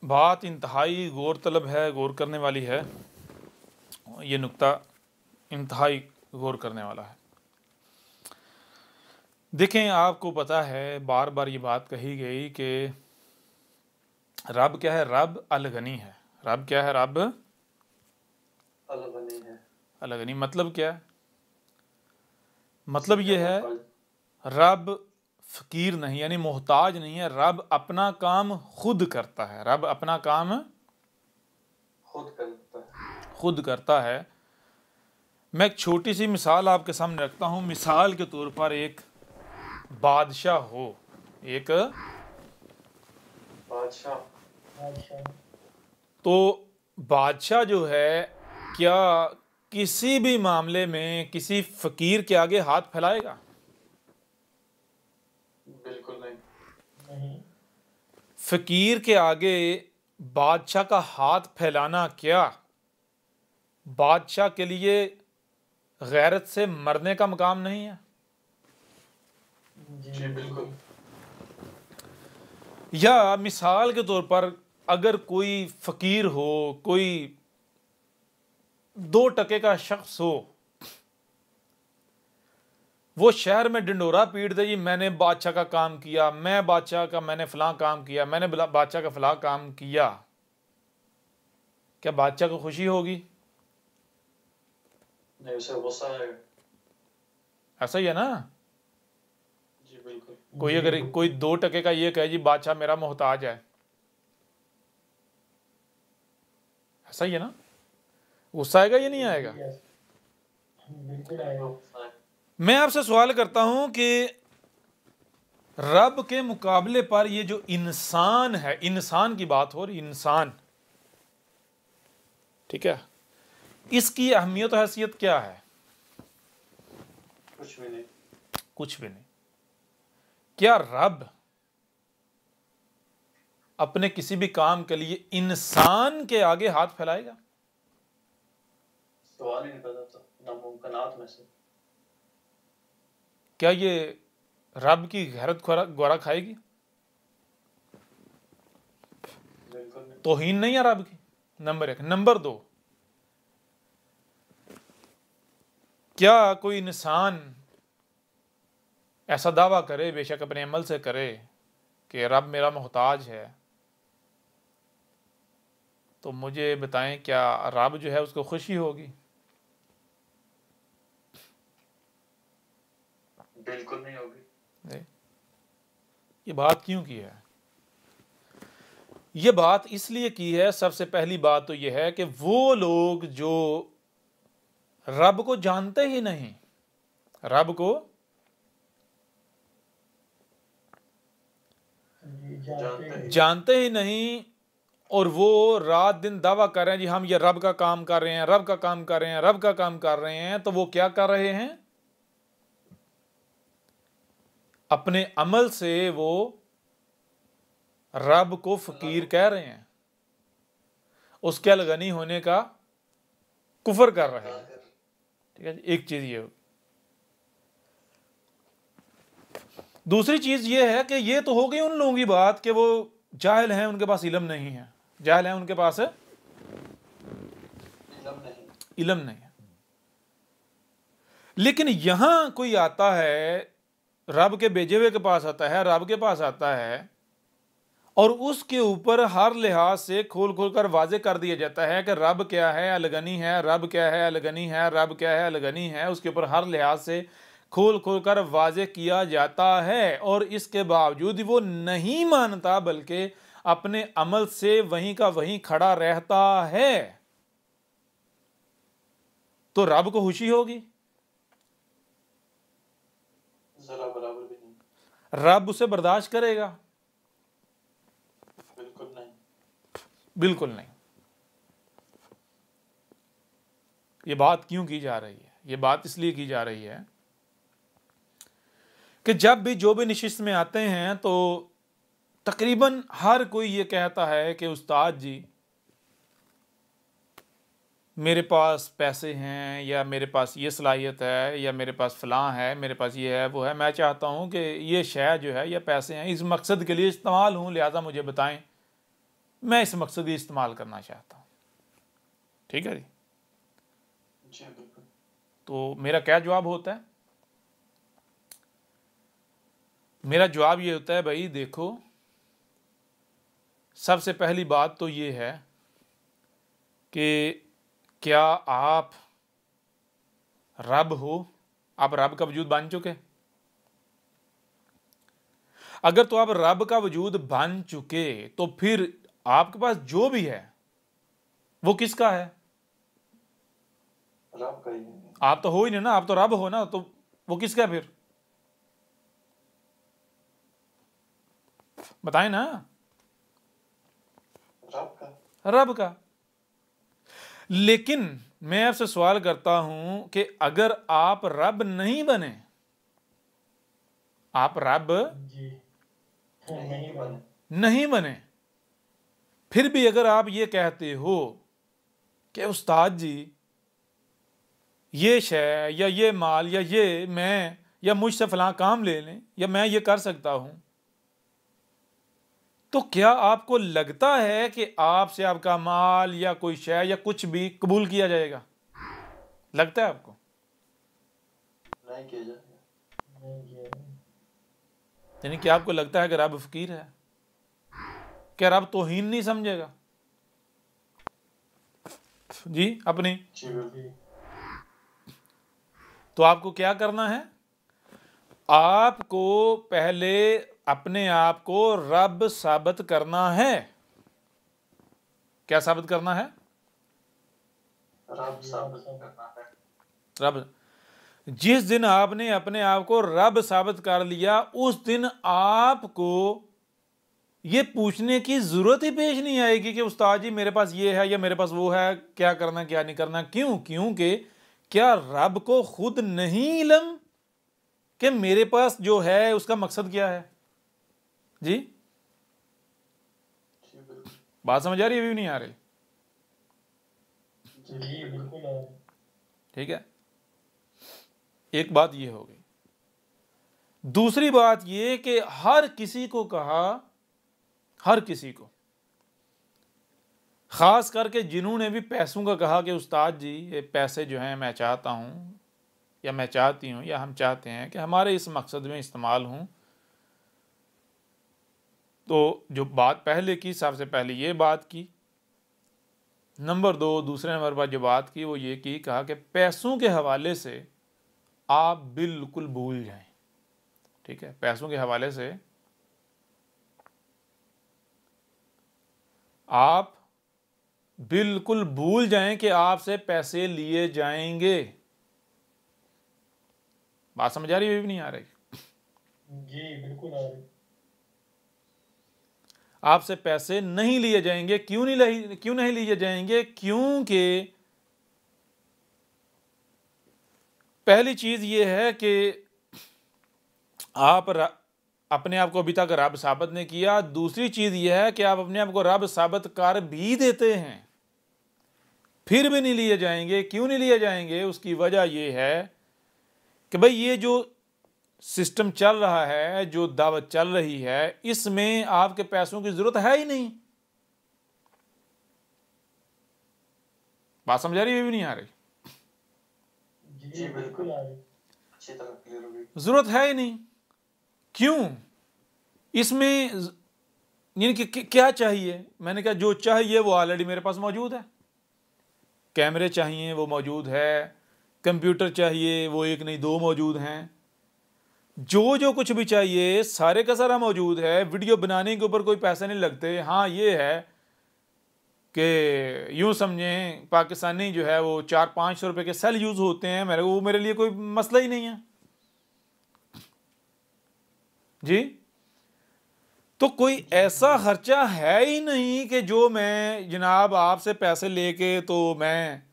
बात इंतहाई गौर तलब है, गौर करने वाली है। ये नुक्ता इंतहाई गौर करने वाला है। देखें, आपको पता है बार बार ये बात कही गई कि रब क्या है? रब अलगनी है। रब क्या है? रब अलगनी है। अलगनी मतलब क्या है? मतलब ये है मुकल रब फकीर नहीं, यानी मोहताज नहीं है। रब अपना काम खुद करता है। रब अपना काम खुद करता है। खुद करता है। मैं एक छोटी सी मिसाल आपके सामने रखता हूँ। मिसाल के तौर पर एक बादशाह हो, एक बादशाह तो बादशाह जो है, क्या किसी भी मामले में किसी फकीर के आगे हाथ फैलाएगा? बिल्कुल नहीं। फकीर के आगे बादशाह का हाथ फैलाना क्या बादशाह के लिए गैरत से मरने का मकाम नहीं है? जी बिल्कुल। या मिसाल के तौर पर अगर कोई फकीर हो, कोई 2 टके का शख्स हो, वो शहर में डिंडोरा पीट दे, जी मैंने बादशाह का काम किया, मैं बादशाह का, मैंने फलां काम किया, मैंने बादशाह का फलां काम किया, क्या बादशाह को खुशी होगी? नहीं, उसे गुस्सा है। ऐसा ही है ना। जी बिल्कुल। कोई अगर कोई 2 टके का ये कहे जी बादशाह मेरा मोहताज है, ऐसा ही है ना। गुस्सा आएगा या नहीं आएगा? बिल्कुल आएगा। मैं आपसे सवाल करता हूं कि रब के मुकाबले पर ये जो इंसान है, इंसान की बात हो रही, इंसान, ठीक है, इसकी अहमियत और हैसियत क्या है? कुछ भी नहीं। कुछ भी नहीं। क्या रब अपने किसी भी काम के लिए इंसान के आगे हाथ फैलाएगा? सवाल ही नहीं पैदा होता, नामुमकिनात में से। क्या ये रब की गैरत ग्वारा खाएगी? बिल्कुल नहीं। तौहीन नहीं है रब की, नंबर 1। नंबर 2, क्या कोई इंसान ऐसा दावा करे, बेशक अपने अमल से करे, कि रब मेरा मोहताज है, तो मुझे बताएं क्या रब जो है उसको खुशी होगी? बिल्कुल नहीं होगी। ये बात क्यों की है? ये बात इसलिए की है, सबसे पहली बात तो यह है कि वो लोग जो रब को जानते ही नहीं, रब को जानते ही नहीं, और वो रात दिन दावा कर रहे हैं जी हम ये रब का काम कर रहे हैं, रब का काम कर रहे हैं, रब का काम कर रहे हैं, तो वो क्या कर रहे हैं? अपने अमल से वो रब को फकीर कह रहे हैं, उसके अलगनी होने का कुफर कर रहे हैं। ठीक है, एक चीज ये होगी। दूसरी चीज ये है कि ये तो हो गई उन लोगों की बात कि वो जाहिल हैं, उनके पास इल्म नहीं है, जाहिल हैं, उनके पास इल्म नहीं है। लेकिन यहां कोई आता है, रब के भेजे हुए के पास आता है, रब के पास आता है, और उसके ऊपर हर लिहाज से खोल खोल कर वाजे कर दिया जाता है कि रब क्या है, अलगनी है, रब क्या है, अलगनी है, रब क्या है, अलगनी है। उसके ऊपर हर लिहाज से खोल खोल कर वाजे किया जाता है, और इसके बावजूद वो नहीं मानता, बल्कि अपने अमल से वहीं का वहीं खड़ा रहता है, तो रब को खुशी होगी? जरा बराबर भी नहीं। रब उसे बर्दाश्त करेगा? बिल्कुल नहीं। बिल्कुल नहीं। ये बात क्यों की जा रही है? ये बात इसलिए की जा रही है कि जब भी जो भी नशिस्त में आते हैं तो तकरीबन हर कोई ये कहता है कि उस्ताद जी मेरे पास पैसे हैं, या मेरे पास ये सलाहियत है, या मेरे पास फ़लाँ है, मेरे पास ये है, वो है, मैं चाहता हूँ कि ये शय जो है या पैसे हैं इस मकसद के लिए इस्तेमाल हूँ, लिहाजा मुझे बताएं। मैं इस मकसद की इस्तेमाल करना चाहता हूँ। ठीक है जी। जी बिल्कुल। तो मेरा क्या जवाब होता है? मेरा जवाब ये होता है, भाई देखो, सबसे पहली बात तो ये है कि क्या आप रब हो? आप रब का वजूद बन चुके? अगर तो आप रब का वजूद बन चुके तो फिर आपके पास जो भी है वो किसका है? रब का ही है। आप तो हो ही नहीं ना, आप तो रब हो ना, तो वो किसका है फिर? बताएं ना। रब का। रब का। लेकिन मैं आपसे सवाल करता हूं कि अगर आप रब नहीं बने, आप रब जी नहीं बने। नहीं बने, फिर भी अगर आप ये कहते हो कि उस्ताद जी ये शय या ये माल या ये मैं या मुझसे फलां काम ले लें या मैं ये कर सकता हूं, तो क्या आपको लगता है कि आपसे आपका माल या कोई शय या कुछ भी कबूल किया जाएगा? लगता है आपको? नहीं किया जाएगा। नहीं किया जाएगा। यानी क्या आपको लगता है कि रब फकीर है? क्या रब तौहीन नहीं समझेगा जी अपनी? जी बिल्कुल। तो आपको क्या करना है? आपको पहले अपने आप को रब साबित करना है। क्या साबित करना है? रब साबित करना है। रब। जिस दिन आपने अपने आप को रब साबित कर लिया उस दिन आपको ये पूछने की जरूरत ही पेश नहीं आएगी कि उस्ताद जी मेरे पास ये है या मेरे पास वो है, क्या करना क्या नहीं करना। क्यों? क्योंकि क्या रब को खुद नहीं इल्म कि मेरे पास जो है उसका मकसद क्या है? जी जी बिल्कुल। बात समझ आ रही है? अभी भी नहीं आ रही? जी बिल्कुल आ रही। ठीक है, एक बात ये हो गई। दूसरी बात ये कि हर किसी को कहा, हर किसी को, खास करके जिन्होंने भी पैसों का कहा कि उस्ताद जी ये पैसे जो हैं मैं चाहता हूं या मैं चाहती हूं या हम चाहते हैं कि हमारे इस मकसद में इस्तेमाल हों, तो जो बात पहले की, सबसे पहले ये बात की। नंबर दो, दूसरे नंबर पर जो बात की वो ये की, कहा कि पैसों के हवाले से आप बिल्कुल भूल जाएं। ठीक है, पैसों के हवाले से आप बिल्कुल भूल जाएं कि आपसे पैसे लिए जाएंगे। बात समझ आ रही है? भी नहीं आ रही? जी बिल्कुल आ रही। आपसे पैसे नहीं लिए जाएंगे। क्यों नहीं लिए जाएंगे? क्योंकि पहली चीज ये है कि आप अपने आप को अभी तक रब साबित नहीं किया। दूसरी चीज यह है कि आप अपने आप को रब साबित कर भी देते हैं, फिर भी नहीं लिए जाएंगे। क्यों नहीं लिए जाएंगे? उसकी वजह यह है कि भाई ये जो सिस्टम चल रहा है, जो दावत चल रही है, इसमें आपके पैसों की जरूरत है ही नहीं। बात समझ आ रही है? भी नहीं आ रही? जी बिल्कुल आ रही। अच्छी तरह क्लियर हो गई। जरूरत है ही नहीं। क्यों? इसमें यानी कि क्या चाहिए? मैंने कहा जो चाहिए वो ऑलरेडी मेरे पास मौजूद है। कैमरे चाहिए वो मौजूद है, कंप्यूटर चाहिए वो एक नहीं दो मौजूद हैं, जो जो कुछ भी चाहिए सारे का सारा मौजूद है। वीडियो बनाने के ऊपर कोई पैसे नहीं लगते। हाँ ये है कि यूं समझें पाकिस्तानी जो है वो 400-500 रुपए के सेल यूज होते हैं, मेरे लिए कोई मसला ही नहीं है जी। तो कोई ऐसा खर्चा है ही नहीं कि जो मैं जनाब आपसे पैसे लेके तो मैं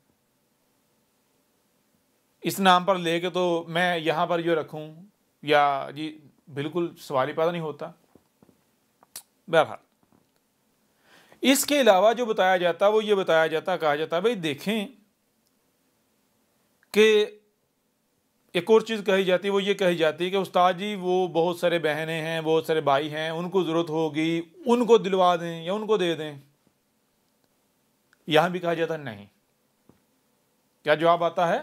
इस नाम पर लेके तो मैं यहां पर जो रखूं, या जी बिल्कुल सवाल ही पैदा नहीं होता। बहरहाल इसके अलावा जो बताया जाता वो ये बताया जाता, कहा जाता भाई देखें कि एक और चीज़ कही जाती है, वो ये कही जाती है कि उस्ताद जी वो बहुत सारे बहनें हैं, बहुत सारे भाई हैं, उनको ज़रूरत होगी, उनको दिलवा दें या उनको दे दें। यहां भी कहा जाता है नहीं। क्या जवाब आता है?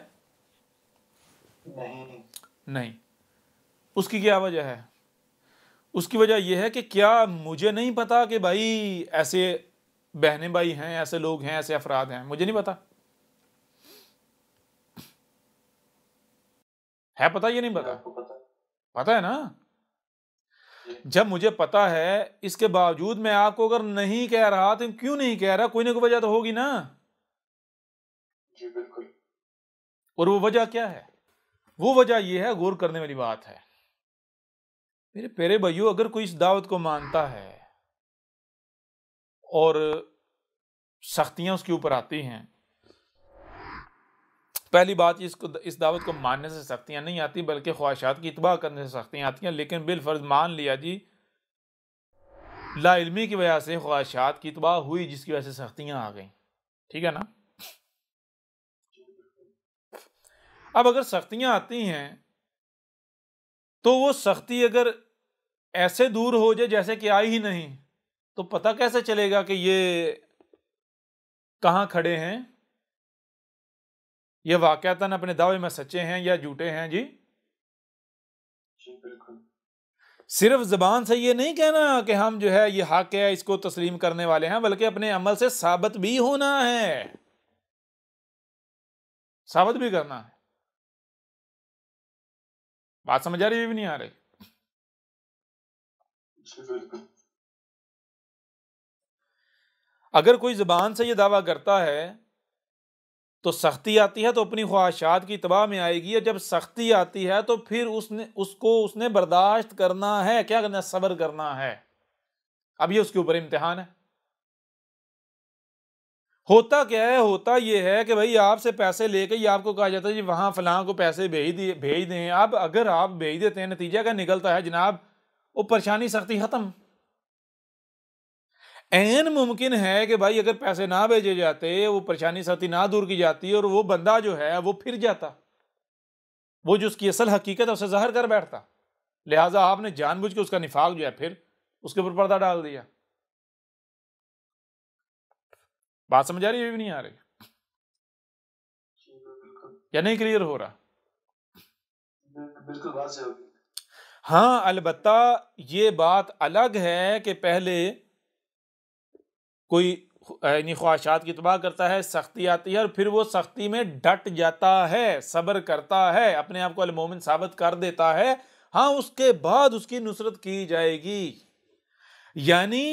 नहीं। नहीं। उसकी क्या वजह है? उसकी वजह यह है कि क्या मुझे नहीं पता कि भाई ऐसे बहने भाई हैं, ऐसे लोग हैं, ऐसे अफराद हैं? मुझे नहीं पता है। पता ये नहीं पता? आपको पता पता है ना। है? जब मुझे पता है, इसके बावजूद मैं आपको अगर नहीं कह रहा तो क्यों नहीं कह रहा? कोई ना कोई वजह तो होगी ना। जी बिल्कुल। और वो वजह क्या है? वो वजह यह है, गौर करने वाली बात है मेरे प्यारे भाइयों। अगर कोई इस दावत को मानता है और सख्तियां उसके ऊपर आती हैं, पहली बात, इस दावत को मानने से सख्तियां नहीं आती, बल्कि ख्वाहिशात की इत्बा करने से सख्तियां आती हैं। लेकिन बिलफर्ज मान लिया जी, लाइल्मी की वजह से ख्वाहिशात की इत्बा हुई, जिसकी वजह से सख्तियां आ गई। ठीक है ना। अब अगर सख्तियां आती हैं तो वो सख्ती अगर ऐसे दूर हो जाए जैसे कि आई ही नहीं, तो पता कैसे चलेगा कि ये कहां खड़े हैं, ये वाकयातन अपने दावे में सच्चे हैं या झूठे हैं? जी जी बिल्कुल। सिर्फ जबान से ये नहीं कहना कि हम जो है ये हक है, इसको तस्लीम करने वाले हैं, बल्कि अपने अमल से साबित भी होना है, साबित भी करना है। बात समझ आ रही है भी नहीं आ रही? जी बिल्कुल। अगर कोई जबान से ये दावा करता है तो सख्ती आती है तो अपनी ख्वाहिशात की तबाह में आएगी, और जब सख्ती आती है तो फिर उसने बर्दाश्त करना है। क्या करना है? सब्र करना है। अब ये उसके ऊपर इम्तिहान है। होता क्या है? होता ये है कि भाई आपसे पैसे लेके ये आपको कहा जाता है जी वहां फलां को पैसे भेज दें। अब अगर आप भेज देते हैं, नतीजा क्या निकलता है जनाब? वो परेशानी सख्ती खत्म। ऐन मुमकिन है कि भाई अगर पैसे ना भेजे जाते, वो परेशानी सख्ती ना दूर की जाती, और वो बंदा जो है वो फिर जाता, वो जो उसकी असल हकीकत है उसे जाहिर कर बैठता। लिहाजा आपने जानबूझ के उसका निफाक जो है फिर उसके ऊपर पर्दा डाल दिया। बात समझ आ रही है भी नहीं आ रही? जी बिल्कुल। या नहीं क्लियर हो रहा? बिल्कुल बात से होगी। हाँ, अलबत्ता ये बात अलग है कि पहले कोई यानी ख्वाहिशात की तबाह करता है, सख्ती आती है और फिर वो सख्ती में डट जाता है, सब्र करता है, अपने आप को अल मोमिन साबित कर देता है। हाँ, उसके बाद उसकी नुसरत की जाएगी। यानी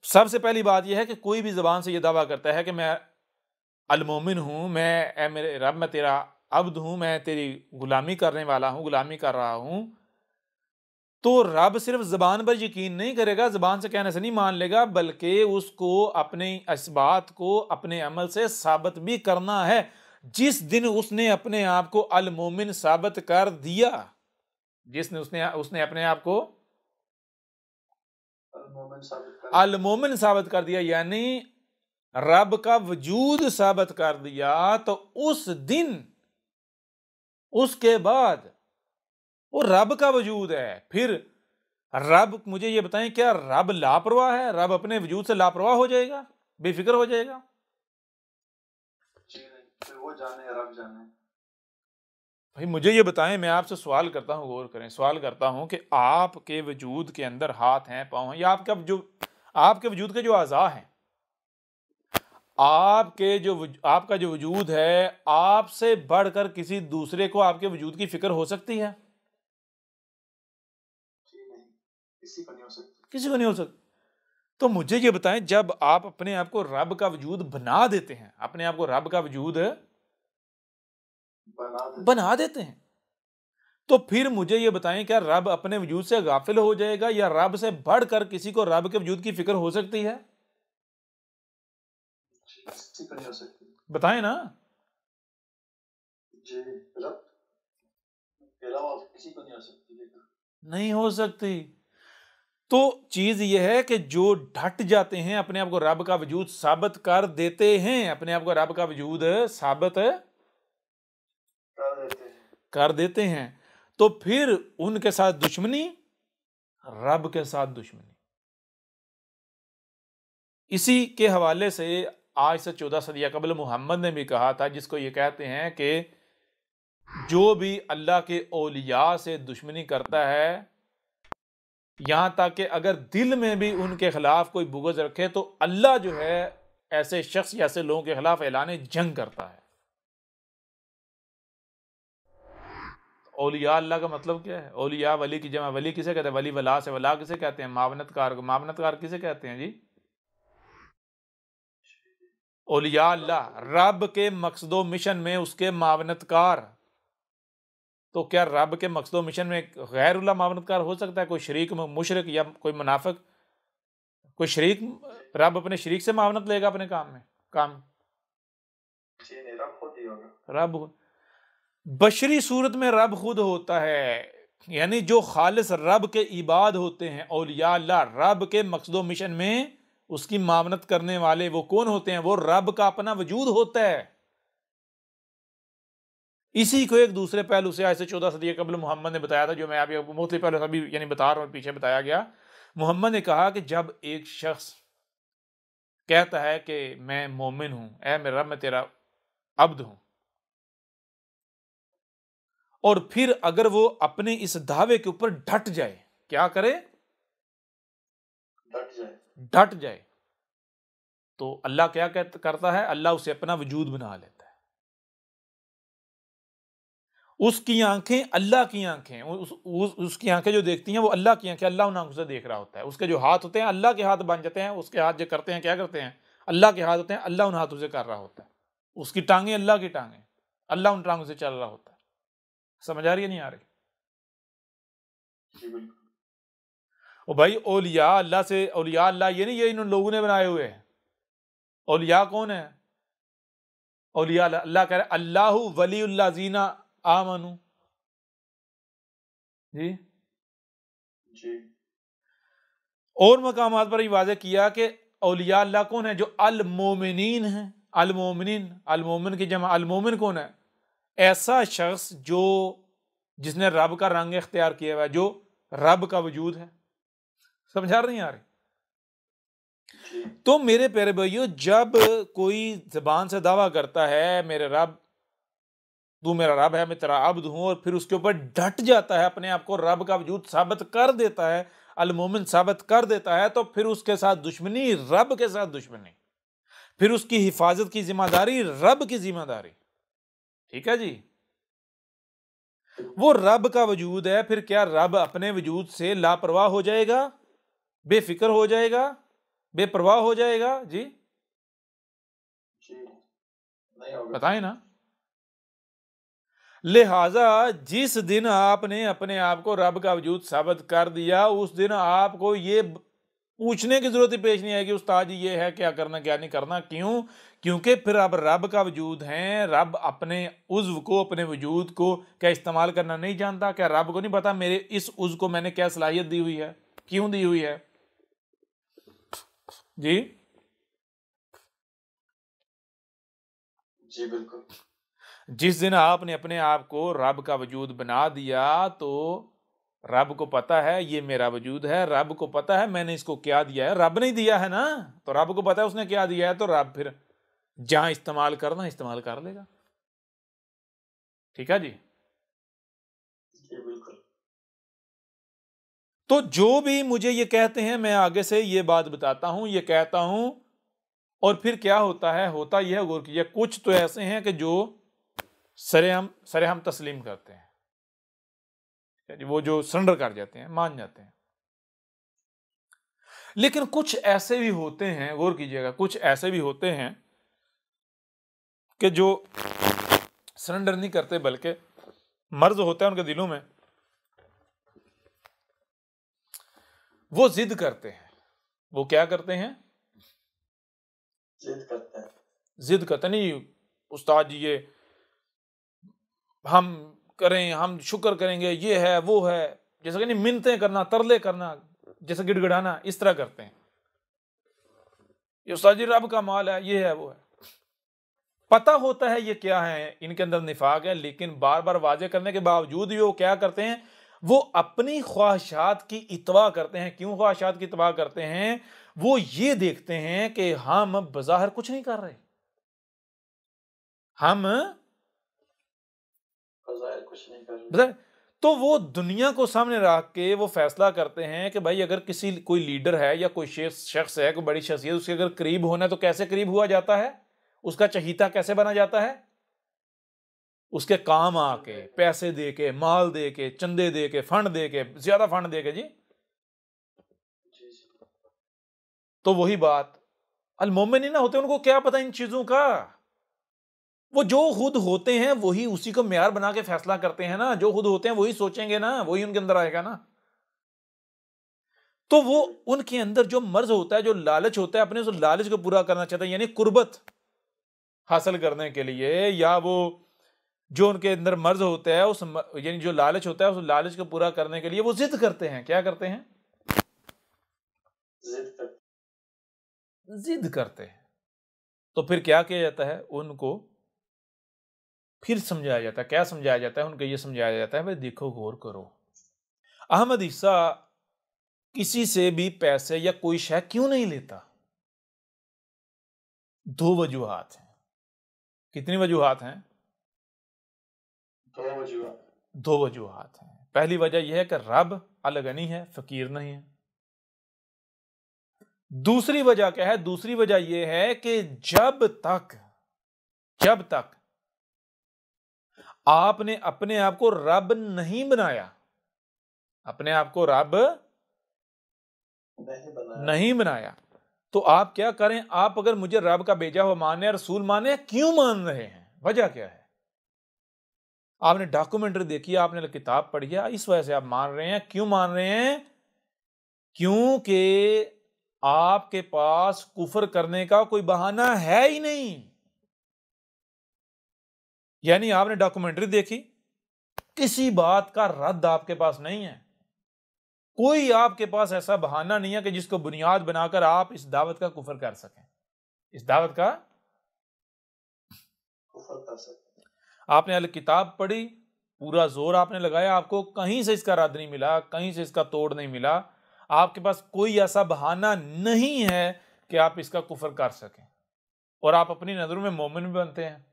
सबसे पहली बात यह है कि कोई भी जबान से यह दावा करता है कि मैं अल मोमिन हूं, मैं ए मेरे रब, मैं तेरा अब्द हूं, मैं तेरी गुलामी करने वाला हूं, गुलामी कर रहा हूं, तो रब सिर्फ जबान पर यकीन नहीं करेगा, जबान से कहने से नहीं मान लेगा, बल्कि उसको अपने इस बात को अपने अमल से साबित भी करना है। जिस दिन उसने अपने आप को अल मोमिन साबित कर दिया, जिसने उसने उसने अपने आप को अल मोमिन साबित कर दिया, यानी रब का वजूद साबित कर दिया, तो उस दिन उसके बाद वो रब का वजूद है। फिर रब, मुझे ये बताएं, क्या रब लापरवाह है? रब अपने वजूद से लापरवाह हो जाएगा, बेफिक्र हो जाएगा? जी नहीं, फिर वो जाने रब जाने। भाई मुझे ये बताएं, मैं आपसे सवाल करता हूं, गौर करें, सवाल करता हूं कि आपके वजूद के अंदर हाथ हैं, पांव हैं, या आपके वजूद के जो आज़ा हैं, आपका जो वजूद है, आपसे बढ़कर किसी दूसरे को आपके वजूद की फिक्र हो सकती है? जी नहीं, किसी को नहीं हो सकती। किसी को नहीं हो सकती। तो मुझे ये बताएं, जब आप अपने आप को रब का वजूद बना देते हैं, अपने आप को रब का वजूद बना देते हैं, तो फिर मुझे ये बताएं, क्या रब अपने वजूद से गाफिल हो जाएगा, या रब से बढ़कर किसी को रब के वजूद की फिक्र हो सकती है? किसी को नहीं हो सकती। बताएं ना। जी, रब के अलावा किसी को नहीं हो सकती। नहीं हो सकती। तो चीज यह है कि जो ढट जाते हैं, अपने आप को रब का वजूद साबित कर देते हैं, अपने आप को रब का वजूद साबित कर देते हैं, तो फिर उनके साथ दुश्मनी, रब के साथ दुश्मनी। इसी के हवाले से आज से 14 सदिया कबल मोहम्मद ने भी कहा था, जिसको ये कहते हैं कि जो भी अल्लाह के औलिया से दुश्मनी करता है, यहां तक कि अगर दिल में भी उनके खिलाफ कोई बुग़्ज़ रखे, तो अल्लाह जो है ऐसे शख्स या ऐसे लोगों के खिलाफ ऐलान जंग करता है। औलिया अल्लाह का मतलब क्या है? औलिया वली की जमा वली किसे कहते हैं? वली वला से वला किसे कहते हैं? मावनतकार को मावनतकार किसे कहते हैं जी? औलिया अल्लाह, रब के मकसदो मिशन में उसके मावनतकार। तो क्या रब के मकसदो मिशन में गैरुल्लाह मावनतकार हो सकता है? कोई शरीक मुशरिक या कोई मुनाफिक, कोई शरीक, रब अपने शरीक से मावनत लेगा अपने काम में? काम रब खुद ही होगा। रब बशरी सूरत में रब खुद होता है, यानी जो खालिस रब के इबाद होते हैं औलिया अल्लाह, रब के मकसदो मिशन में उसकी मावनत करने वाले वो कौन होते हैं? वो रब का अपना वजूद होता है। इसी को एक दूसरे पहलू से आज से 14 सदी कबल मोहम्मद ने बताया था, जो मैं अभी मुख्तलिफ पहलू अभी यानी बता रहा हूँ, पीछे बताया गया। मोहम्मद ने कहा कि जब एक शख्स कहता है कि मैं मोमिन हूं, ऐ मेरे रब मैं तेरा अब्द हूं, और फिर अगर वो अपने इस दावे के ऊपर डट जाए, क्या करे? डट जाए, तो अल्लाह क्या करता है? अल्लाह उसे अपना वजूद बना लेता है। उसकी आंखें अल्लाह की आंखें, उसकी आंखें जो देखती हैं वो अल्लाह की आंखें, अल्लाह उन आंखों से देख रहा होता है। उसके जो हाथ होते हैं अल्लाह के हाथ बन जाते हैं, उसके हाथ जो करते हैं क्या करते हैं? अल्लाह के हाथ होते हैं, अल्लाह उन हाथों से कर रहा होता है। उसकी टांगें अल्लाह की टांगें, अल्लाह उन टांगों से चल रहा होता है। समझ आ रही है नहीं आ रही? ओ भाई, औलिया अल्लाह से, औलिया अल्लाह ये नहीं ये इन लोगों ने बनाए हुए हैं। औलिया कौन है? औलिया अल्लाह कह रहे अल्लाहु वलीउल्लाज़ीना आमनू। जी जी। और मकामात पर ये वाज़ेह किया कि औलिया अल्लाह कौन है? जो अल मोमिनीन है। अल मोमिनीन, अल मोमिन की जमा, अल मोमिन कौन है? ऐसा शख्स जो जिसने रब का रंग इख्तियार किया हुआ है, जो रब का वजूद है। समझा रही आ रही? तो मेरे प्यारे भाइयों, जब कोई जबान से दावा करता है मेरे रब, तू मेरा रब है, मैं तेरा अब्द हूं, और फिर उसके ऊपर डट जाता है, अपने आप को रब का वजूद साबित कर देता है, अल मोमिन साबित कर देता है, तो फिर उसके साथ दुश्मनी, रब के साथ दुश्मनी, फिर उसकी हिफाजत की जिम्मेदारी रब की जिम्मेदारी। ठीक है जी? वो रब का वजूद है, फिर क्या रब अपने वजूद से लापरवाह हो जाएगा, बेफिक्र हो जाएगा, बेपरवाह हो जाएगा? जी नहीं होगा। बताएं ना। लिहाजा जिस दिन आपने अपने आप को रब का वजूद साबित कर दिया, उस दिन आपको ये पूछने की जरूरत ही पेश नहीं आएगी उस्ताद जी ये है क्या करना क्या नहीं करना। क्यों? क्योंकि फिर अब रब का वजूद है, रब अपने उज़्व को, अपने वजूद को क्या इस्तेमाल करना नहीं जानता? क्या रब को नहीं पता मेरे इस उज़्व को मैंने क्या सलाहियत दी हुई है, क्यों दी हुई है? जी जी बिल्कुल। जिस दिन आपने अपने आप को रब का वजूद बना दिया, तो रब को पता है ये मेरा वजूद है, रब को पता है मैंने इसको क्या दिया है। रब ने दिया है ना, तो रब को पता है उसने क्या दिया है, तो रब फिर जहां इस्तेमाल करना इस्तेमाल कर लेगा। ठीक है जी? जी बिल्कुल। तो जो भी मुझे ये कहते हैं, मैं आगे से ये बात बताता हूं, ये कहता हूं, और फिर क्या होता है? होता यह है, गौर कीजिए, कुछ तो ऐसे हैं कि जो सरेहम तस्लीम करते हैं, वो जो सरेंडर कर जाते हैं, मान जाते हैं। लेकिन कुछ ऐसे भी होते हैं, गौर कीजिएगा, कुछ ऐसे भी होते हैं कि जो सरेंडर नहीं करते, बल्कि मर्ज होता है उनके दिलों में, वो जिद करते हैं। वो क्या करते हैं? जिद करते हैं। जिद करते नहीं, उस्ताद जी ये हम करें, हम शुक्र करेंगे, ये है वो है, जैसे कि नहीं, मिन्नतें करना, तरले करना, जैसे गिड़गिड़ाना, इस तरह करते हैं। ये उस्ताद जी रब का माल है, ये है वो है। पता होता है ये क्या है, इनके अंदर निफाक है, लेकिन बार बार वाजे करने के बावजूद भी वो क्या करते हैं? वो अपनी ख्वाहिशात की इत्वा करते हैं। क्यों ख्वाहिशात की इत्वा करते हैं? वो ये देखते हैं कि हम बज़ाहिर कुछ नहीं कर रहे, हम बज़ाहिर कुछ नहीं कर रहे। बज़ाहिर, तो वो दुनिया को सामने रख के वो फैसला करते हैं कि भाई अगर किसी कोई लीडर है या कोई शख्स है, कोई बड़ी शख्सियत, उसके अगर करीब होना है तो कैसे करीब हुआ जाता है, उसका चहीता कैसे बना जाता है, उसके काम आके, पैसे दे के, माल दे के, चंदे दे के, फंड दे के, ज्यादा फंड दे के जी। तो वही बात, अल मोमिनीन होते उनको क्या पता इन चीजों का, वो जो खुद होते हैं वही उसी को म्यार बना के फैसला करते हैं ना, जो खुद होते हैं वही सोचेंगे ना, वही उनके अंदर आएगा ना। तो वो उनके अंदर जो मर्ज होता है, जो लालच होता है, अपने उस लालच को पूरा करना चाहते हैं, यानी कुर्बत हासिल करने के लिए, या वो जो उनके अंदर मर्ज होता है उस यानी जो लालच होता है उस लालच को पूरा करने के लिए वो जिद करते हैं। क्या करते हैं? जिद करते हैं। तो फिर क्या किया जाता है? उनको फिर समझाया जाता है। क्या समझाया जाता है? उनको ये समझाया जाता है भाई देखो, गौर करो, अहमद ईसा किसी से भी पैसे या कोई शय क्यों नहीं लेता? दो वजूहात हैं। कितनी वजूहात हैं? दो वजूहात हैं। पहली वजह यह है कि रब अलगनी है, फकीर नहीं है। दूसरी वजह क्या है? दूसरी वजह यह है कि जब तक आपने अपने आप को रब नहीं बनाया, अपने आप को रब नहीं बनाया, तो आप क्या करें? आप अगर मुझे रब का भेजा हुआ माने, रसूल माने, क्यों मान रहे हैं? वजह क्या है? आपने डॉक्यूमेंट्री देखी, आपने किताब पढ़ी है, इस वजह से आप मान रहे हैं। क्यों मान रहे हैं? क्योंकि आपके पास कुफर करने का कोई बहाना है ही नहीं। यानी आपने डॉक्यूमेंट्री देखी, किसी बात का रद्द आपके पास नहीं है, कोई आपके पास ऐसा बहाना नहीं है कि जिसको बुनियाद बनाकर आप इस दावत का कुफर कर सकें, इस दावत का कुफर कर सकें। आपने अल किताब पढ़ी, पूरा जोर आपने लगाया, आपको कहीं से इसका रद्द नहीं मिला, कहीं से इसका तोड़ नहीं मिला, आपके पास कोई ऐसा बहाना नहीं है कि आप इसका कुफर कर सकें, और आप अपनी नजरों में मोमिन भी बनते हैं।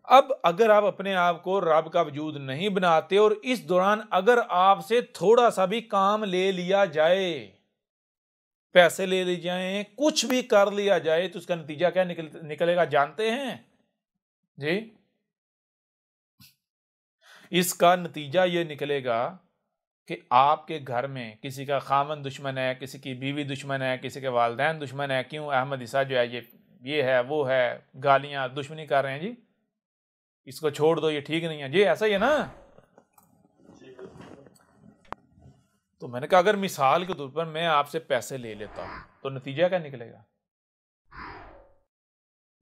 अब अगर आप अपने आप को रब का वजूद नहीं बनाते और इस दौरान अगर आपसे थोड़ा सा भी काम ले लिया जाए, पैसे ले लिए जाएं, कुछ भी कर लिया जाए, तो उसका नतीजा क्या निकलेगा जानते हैं जी? इसका नतीजा यह निकलेगा कि आपके घर में किसी का खामन दुश्मन है, किसी की बीवी दुश्मन है, किसी के वालिदैन दुश्मन है। क्यों? अहमद ईसा जो है ये है, वो है, गालियां, दुश्मनी कर रहे हैं जी, इसको छोड़ दो, ये ठीक नहीं है जी, ऐसा ही है ना। तो मैंने कहा अगर मिसाल के तौर पर मैं आपसे पैसे ले लेता हूं तो नतीजा क्या निकलेगा?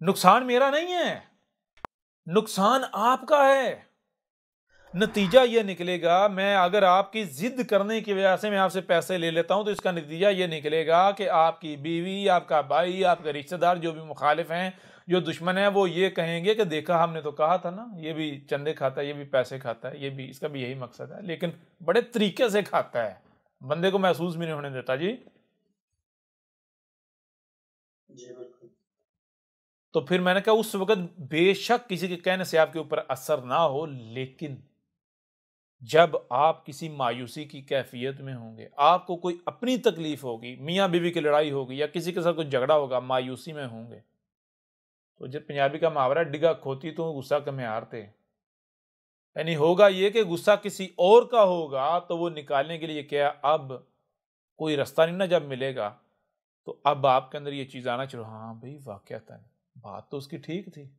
नुकसान मेरा नहीं है, नुकसान आपका है। नतीजा यह निकलेगा, मैं अगर आपकी जिद करने की वजह से मैं आपसे पैसे ले लेता हूं तो इसका नतीजा यह निकलेगा कि आपकी बीवी, आपका भाई, आपके रिश्तेदार जो भी मुखालिफ हैं, जो दुश्मन है, वो ये कहेंगे कि देखा हमने तो कहा था ना, ये भी चंदे खाता है, ये भी पैसे खाता है, ये भी, इसका भी यही मकसद है, लेकिन बड़े तरीके से खाता है, बंदे को महसूस भी नहीं होने देता जी। बिल्कुल। तो फिर मैंने कहा उस वक्त बेशक किसी के कहने से आपके ऊपर असर ना हो, लेकिन जब आप किसी मायूसी की कैफियत में होंगे, आपको कोई अपनी तकलीफ होगी, मियाँ बीवी की लड़ाई होगी या किसी के साथ कोई झगड़ा होगा, मायूसी में होंगे, तो जब पंजाबी का मुहावरा डिगा खोती तो गुस्सा कमे हारते, यानी होगा ये कि गुस्सा किसी और का होगा तो वो निकालने के लिए क्या, अब कोई रास्ता नहीं ना जब मिलेगा, तो अब आपके अंदर ये चीज आना चाहिए, हाँ भाई वाकयातन बात तो उसकी ठीक थी,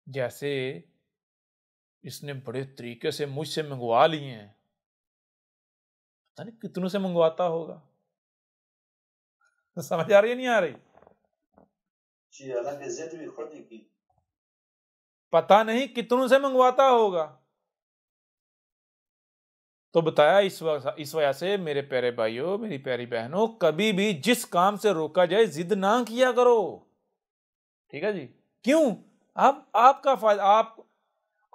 जैसे इसने बड़े तरीके से मुझसे मंगवा लिए हैं, पता नहीं कितनों से मंगवाता होगा। समझ आ रही है नहीं आ रही? पता नहीं कितनों से मंगवाता होगा। तो बताया इस वजह से मेरे प्यारे भाइयों, मेरी प्यारी बहनों, कभी भी जिस काम से रोका जाए जिद ना किया करो, ठीक है जी। क्यों? अब आपका फायदा,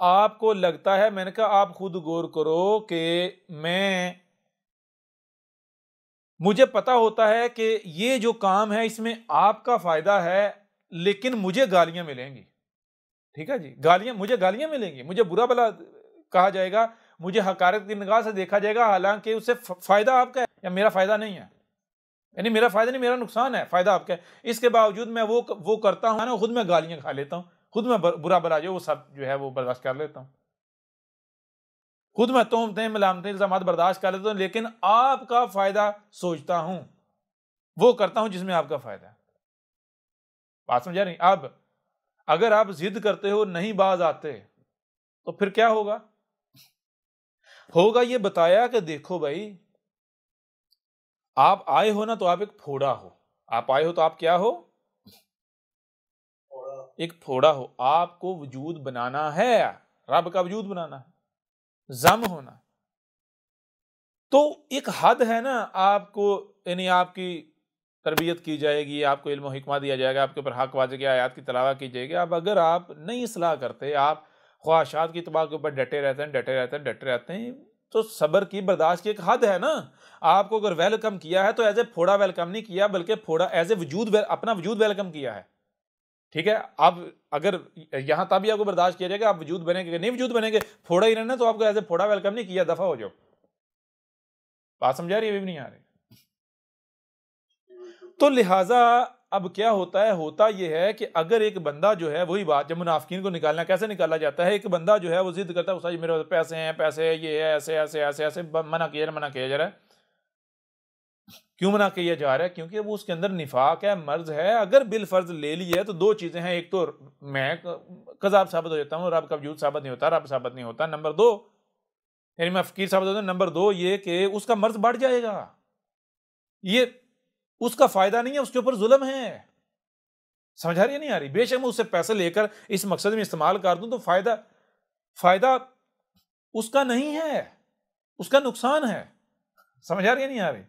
आपको लगता है, मैंने कहा आप खुद गौर करो कि मुझे पता होता है कि ये जो काम है इसमें आपका फायदा है, लेकिन मुझे गालियां मिलेंगी। ठीक है जी, मुझे गालियां मिलेंगी, मुझे बुरा भला कहा जाएगा, मुझे हकारत की निगाह से देखा जाएगा, हालांकि उससे फायदा आपका है या मेरा फायदा नहीं है। यानी मेरा फायदा नहीं, मेरा नुकसान है, फायदा आपका है। इसके बावजूद मैं वो करता हूं ना, खुद मैं गालियां खा लेता हूं, खुद मैं बुरा भला जो वो सब जो है वो बर्दाश्त कर लेता हूं, खुद मैं तोहमतें मलामतें इल्जामात बर्दाश्त कर लेता हूं, लेकिन आपका फायदा सोचता हूं, वो करता हूं जिसमें आपका फायदा है। बात समझा नहीं? अब अगर आप जिद करते हो, नहीं बाज आते, तो फिर क्या होगा? ये बताया कि देखो भाई, आप आए हो ना तो आप एक फोड़ा हो, आप आए हो तो आप क्या हो? एक फोड़ा हो। आपको वजूद बनाना है, रब का वजूद बनाना है, जम होना। तो एक हद है ना, आपको यानी आपकी तरबियत की जाएगी, आपको इल्म हिकमा दिया जाएगा, आपके ऊपर हक वाजे की आयत की तलावा की जाएगी। अब अगर आप नहीं इसलाह करते, आप ख्वाहिशात की तबाह के ऊपर डटे रहते हैं, तो सब्र की, बर्दाश्त की एक हद है ना। आपको अगर वेलकम किया है तो एज ए फोड़ा वेलकम नहीं किया, बल्कि फोड़ा एज ए वजूद, अपना वजूद वेलकम किया है। ठीक है, अब अगर यहां तभी आपको बर्दाश्त किया जाएगा, आप वजूद बनेंगे, नहीं वजूद बनेंगे, फोड़ा ही रहना, तो आपको एज ए फोड़ा वेलकम नहीं किया, दफा हो जाओ। बात समझा रही है? अभी भी नहीं आ रही? तो लिहाजा अब क्या होता है, होता यह है कि अगर एक बंदा जो है, वही बात, जब मुनाफिकीन को निकालना कैसे निकाला जाता है, एक बंदा जो है वो जिद करता है, उस मेरे पास पैसे हैं, पैसे ये है, ऐसे ऐसे ऐसे ऐसे, मना किया जा रहा है। क्यों मना किया जा रहा है? क्योंकि वो उसके अंदर निफाक है, मर्ज है। अगर बिल फर्ज ले ली है तो दो चीजें हैं, एक तो मैं कजाब साबित हो जाता हूँ, रब का वजूद साबित नहीं होता, रब साबित नहीं होता। नंबर दो, यानी मैं फकीर साबित होता हूँ। नंबर दो ये कि उसका मर्ज बढ़ जाएगा, ये उसका फायदा नहीं है, उसके ऊपर जुल्म है। समझ आ रही है नहीं आ रही? बेशक मैं उससे पैसे लेकर इस मकसद में इस्तेमाल कर दूं तो फायदा उसका नहीं है, उसका नुकसान है। समझ आ रही है नहीं आ रही?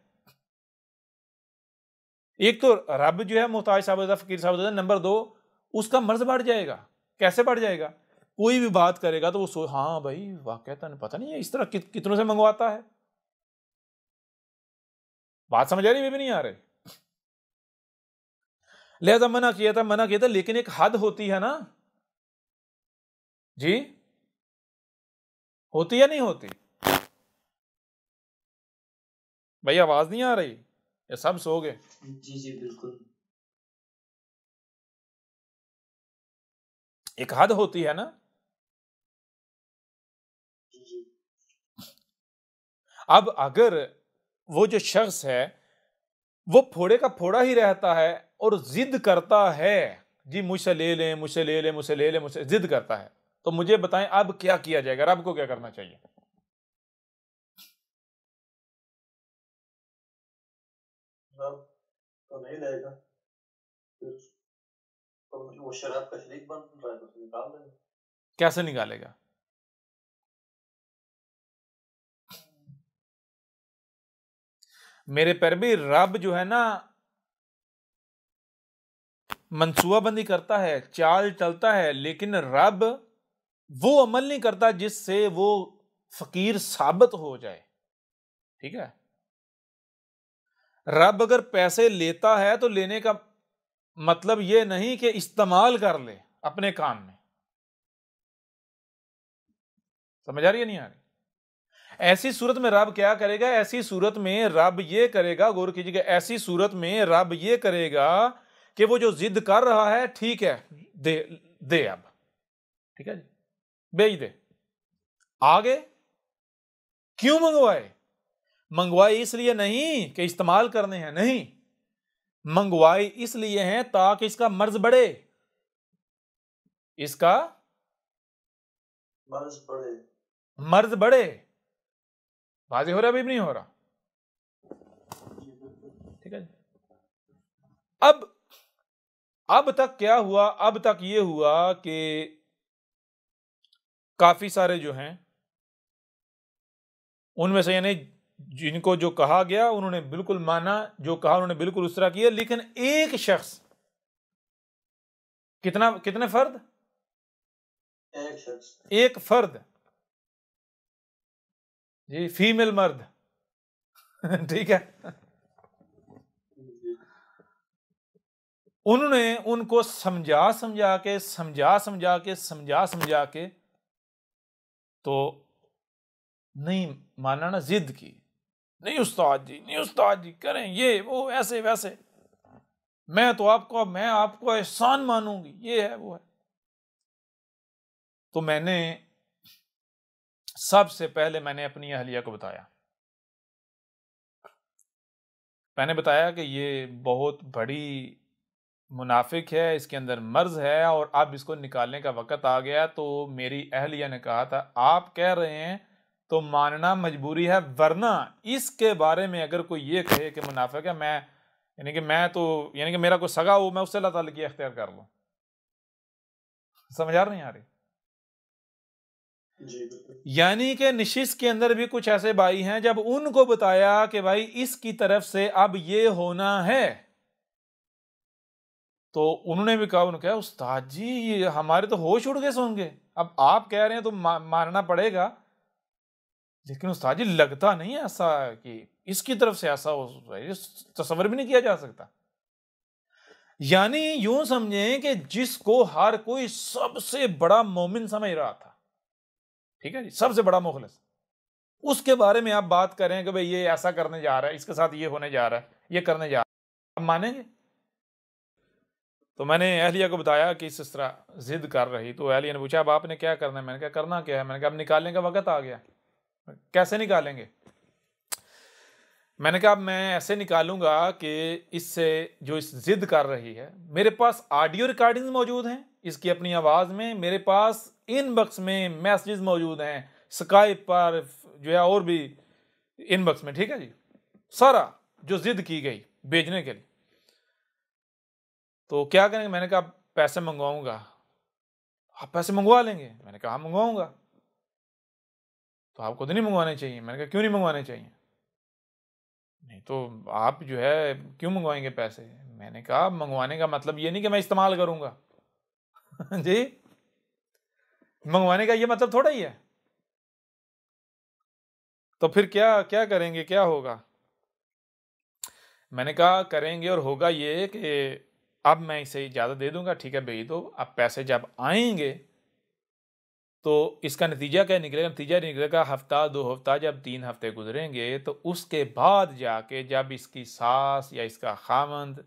एक तो रब जो है मोहताज साबित होता, फकीर साबित होता। नंबर दो, उसका मर्ज बढ़ जाएगा। कैसे बढ़ जाएगा? कोई भी बात करेगा तो वो हाँ भाई वाकई पता नहीं है, इस तरह कितनों से मंगवाता है। बात समझ आ रही है? भी नहीं आ रही? लिहाजा मना किया था, लेकिन एक हद होती है ना जी, होती या नहीं होती? भाई आवाज नहीं आ रही, ये सब सो गए? जी जी बिल्कुल। एक हद होती है ना। जी जी। अब अगर वो जो शख्स है वो फोड़े का फोड़ा ही रहता है और जिद करता है, जी मुझसे ले लें, मुझसे ले लें, मुझसे ले लें, मुझसे जिद करता है, तो मुझे बताएं अब क्या किया जाएगा? रब को क्या करना चाहिए? रब तो नहीं लेगा, फिर तो वो शराब का शरीक बन रहा है तो उसे निकाल देंगे। कैसे निकालेगा? मेरे पैर भी रब जो है ना मंसूबाबंदी करता है, चाल चलता है, लेकिन रब वो अमल नहीं करता जिससे वो फकीर साबित हो जाए। ठीक है, रब अगर पैसे लेता है तो लेने का मतलब यह नहीं कि इस्तेमाल कर ले अपने काम में। समझ आ रही है नहीं आ रही? ऐसी सूरत में रब क्या करेगा? ऐसी सूरत में रब ये करेगा, गौर कीजिएगा, ऐसी सूरत में रब ये करेगा कि वो जो जिद कर रहा है, ठीक है दे अब, ठीक है जी, भेज दे। आगे क्यों मंगवाए इसलिए नहीं कि इस्तेमाल करने हैं, नहीं, मंगवाए इसलिए हैं ताकि इसका मर्ज बढ़े, इसका मर्ज बढ़े। वाज़ेह हो रहा है? भी नहीं हो रहा? ठीक है। अब तक क्या हुआ? अब तक ये हुआ कि काफी सारे जो हैं उनमें से, यानी जिनको जो कहा गया उन्होंने बिल्कुल माना, जो कहा उन्होंने बिल्कुल उस तरह किया, लेकिन एक शख्स, कितने फर्द? एक शख्स। एक फर्द जी, फीमेल मर्द ठीक है। जी उन्होंने उनको समझा समझा के तो नहीं माना ना, जिद की, नहीं उस्ताद जी, नहीं उस्ताद जी, करें ये वो ऐसे वैसे, मैं आपको एहसान मानूंगी, ये है वो है। तो मैंने सबसे पहले मैंने अपनी अहलिया को बताया, मैंने बताया कि ये बहुत बड़ी मुनाफिक है, इसके अंदर मर्ज है और अब इसको निकालने का वक्त आ गया। तो मेरी अहलिया ने कहा था आप कह रहे हैं तो मानना मजबूरी है, वरना इसके बारे में अगर कोई ये कहे कि मुनाफिक है, यानी कि मेरा कोई सगा हो, मैं उससे अल्लाह ताला की इख्तियार कर लूं। समझ आ रही है यार? जी बिल्कुल। यानी कि निशिस के अंदर भी कुछ ऐसे भाई हैं, जब उनको बताया कि भाई इसकी तरफ से अब ये होना है, तो उन्होंने भी कहा, उन्होंने कहा उस्ताद जी ये हमारे तो होश उड़ गए होंगे, अब आप कह रहे हैं तो मानना पड़ेगा, लेकिन उस्ताद जी लगता नहीं है ऐसा कि इसकी तरफ से ऐसा हो, तस्वर भी नहीं किया जा सकता। यानी यूं समझें कि जिसको हर कोई सबसे बड़ा मोमिन समझ रहा था, ठीक है जी, सबसे बड़ा मुखलिस, उसके बारे में आप बात करें कि भाई ये ऐसा करने जा रहा है, इसके साथ ये होने जा रहा है, ये करने जा रहा है, आप मानेंगे? तो मैंने अहलिया को बताया कि इस तरह जिद कर रही, तो अहलिया ने पूछा अब आपने क्या करना है? मैंने कहा करना क्या है, मैंने कहा अब निकालने का वक्त आ गया। कैसे निकालेंगे? मैंने कहा अब मैं ऐसे निकालूंगा कि इससे जो इस जिद कर रही है, मेरे पास ऑडियो रिकॉर्डिंग मौजूद हैं इसकी अपनी आवाज में, मेरे पास इनबॉक्स में मैसेजेस मौजूद हैं, स्काइप पर जो है और भी इनबॉक्स में, ठीक है जी, सारा जो जिद की गई भेजने के लिए। तो क्या करेंगे? मैंने कहा पैसे मंगवाऊंगा। आप पैसे मंगवा लेंगे? मैंने कहा हाँ मंगवाऊंगा। तो आपको तो नहीं मंगवाने चाहिए। मैंने कहा क्यों नहीं मंगवाने चाहिए? नहीं तो आप जो है क्यों मंगवाएंगे पैसे? मैंने कहा मंगवाने का मतलब ये नहीं कि मैं इस्तेमाल करूंगा जी, मंगवाने का ये मतलब थोड़ा ही है। तो फिर क्या क्या करेंगे, क्या होगा? मैंने कहा करेंगे और होगा ये कि अब मैं इसे इजाज़त दे दूंगा, ठीक है भेज दो, अब पैसे जब आएंगे तो इसका नतीजा क्या निकलेगा? नतीजा निकलेगा हफ्ता 2 हफ्ता, जब 3 हफ्ते गुजरेंगे तो उसके बाद जाके जब इसकी सास या इसका खामंद,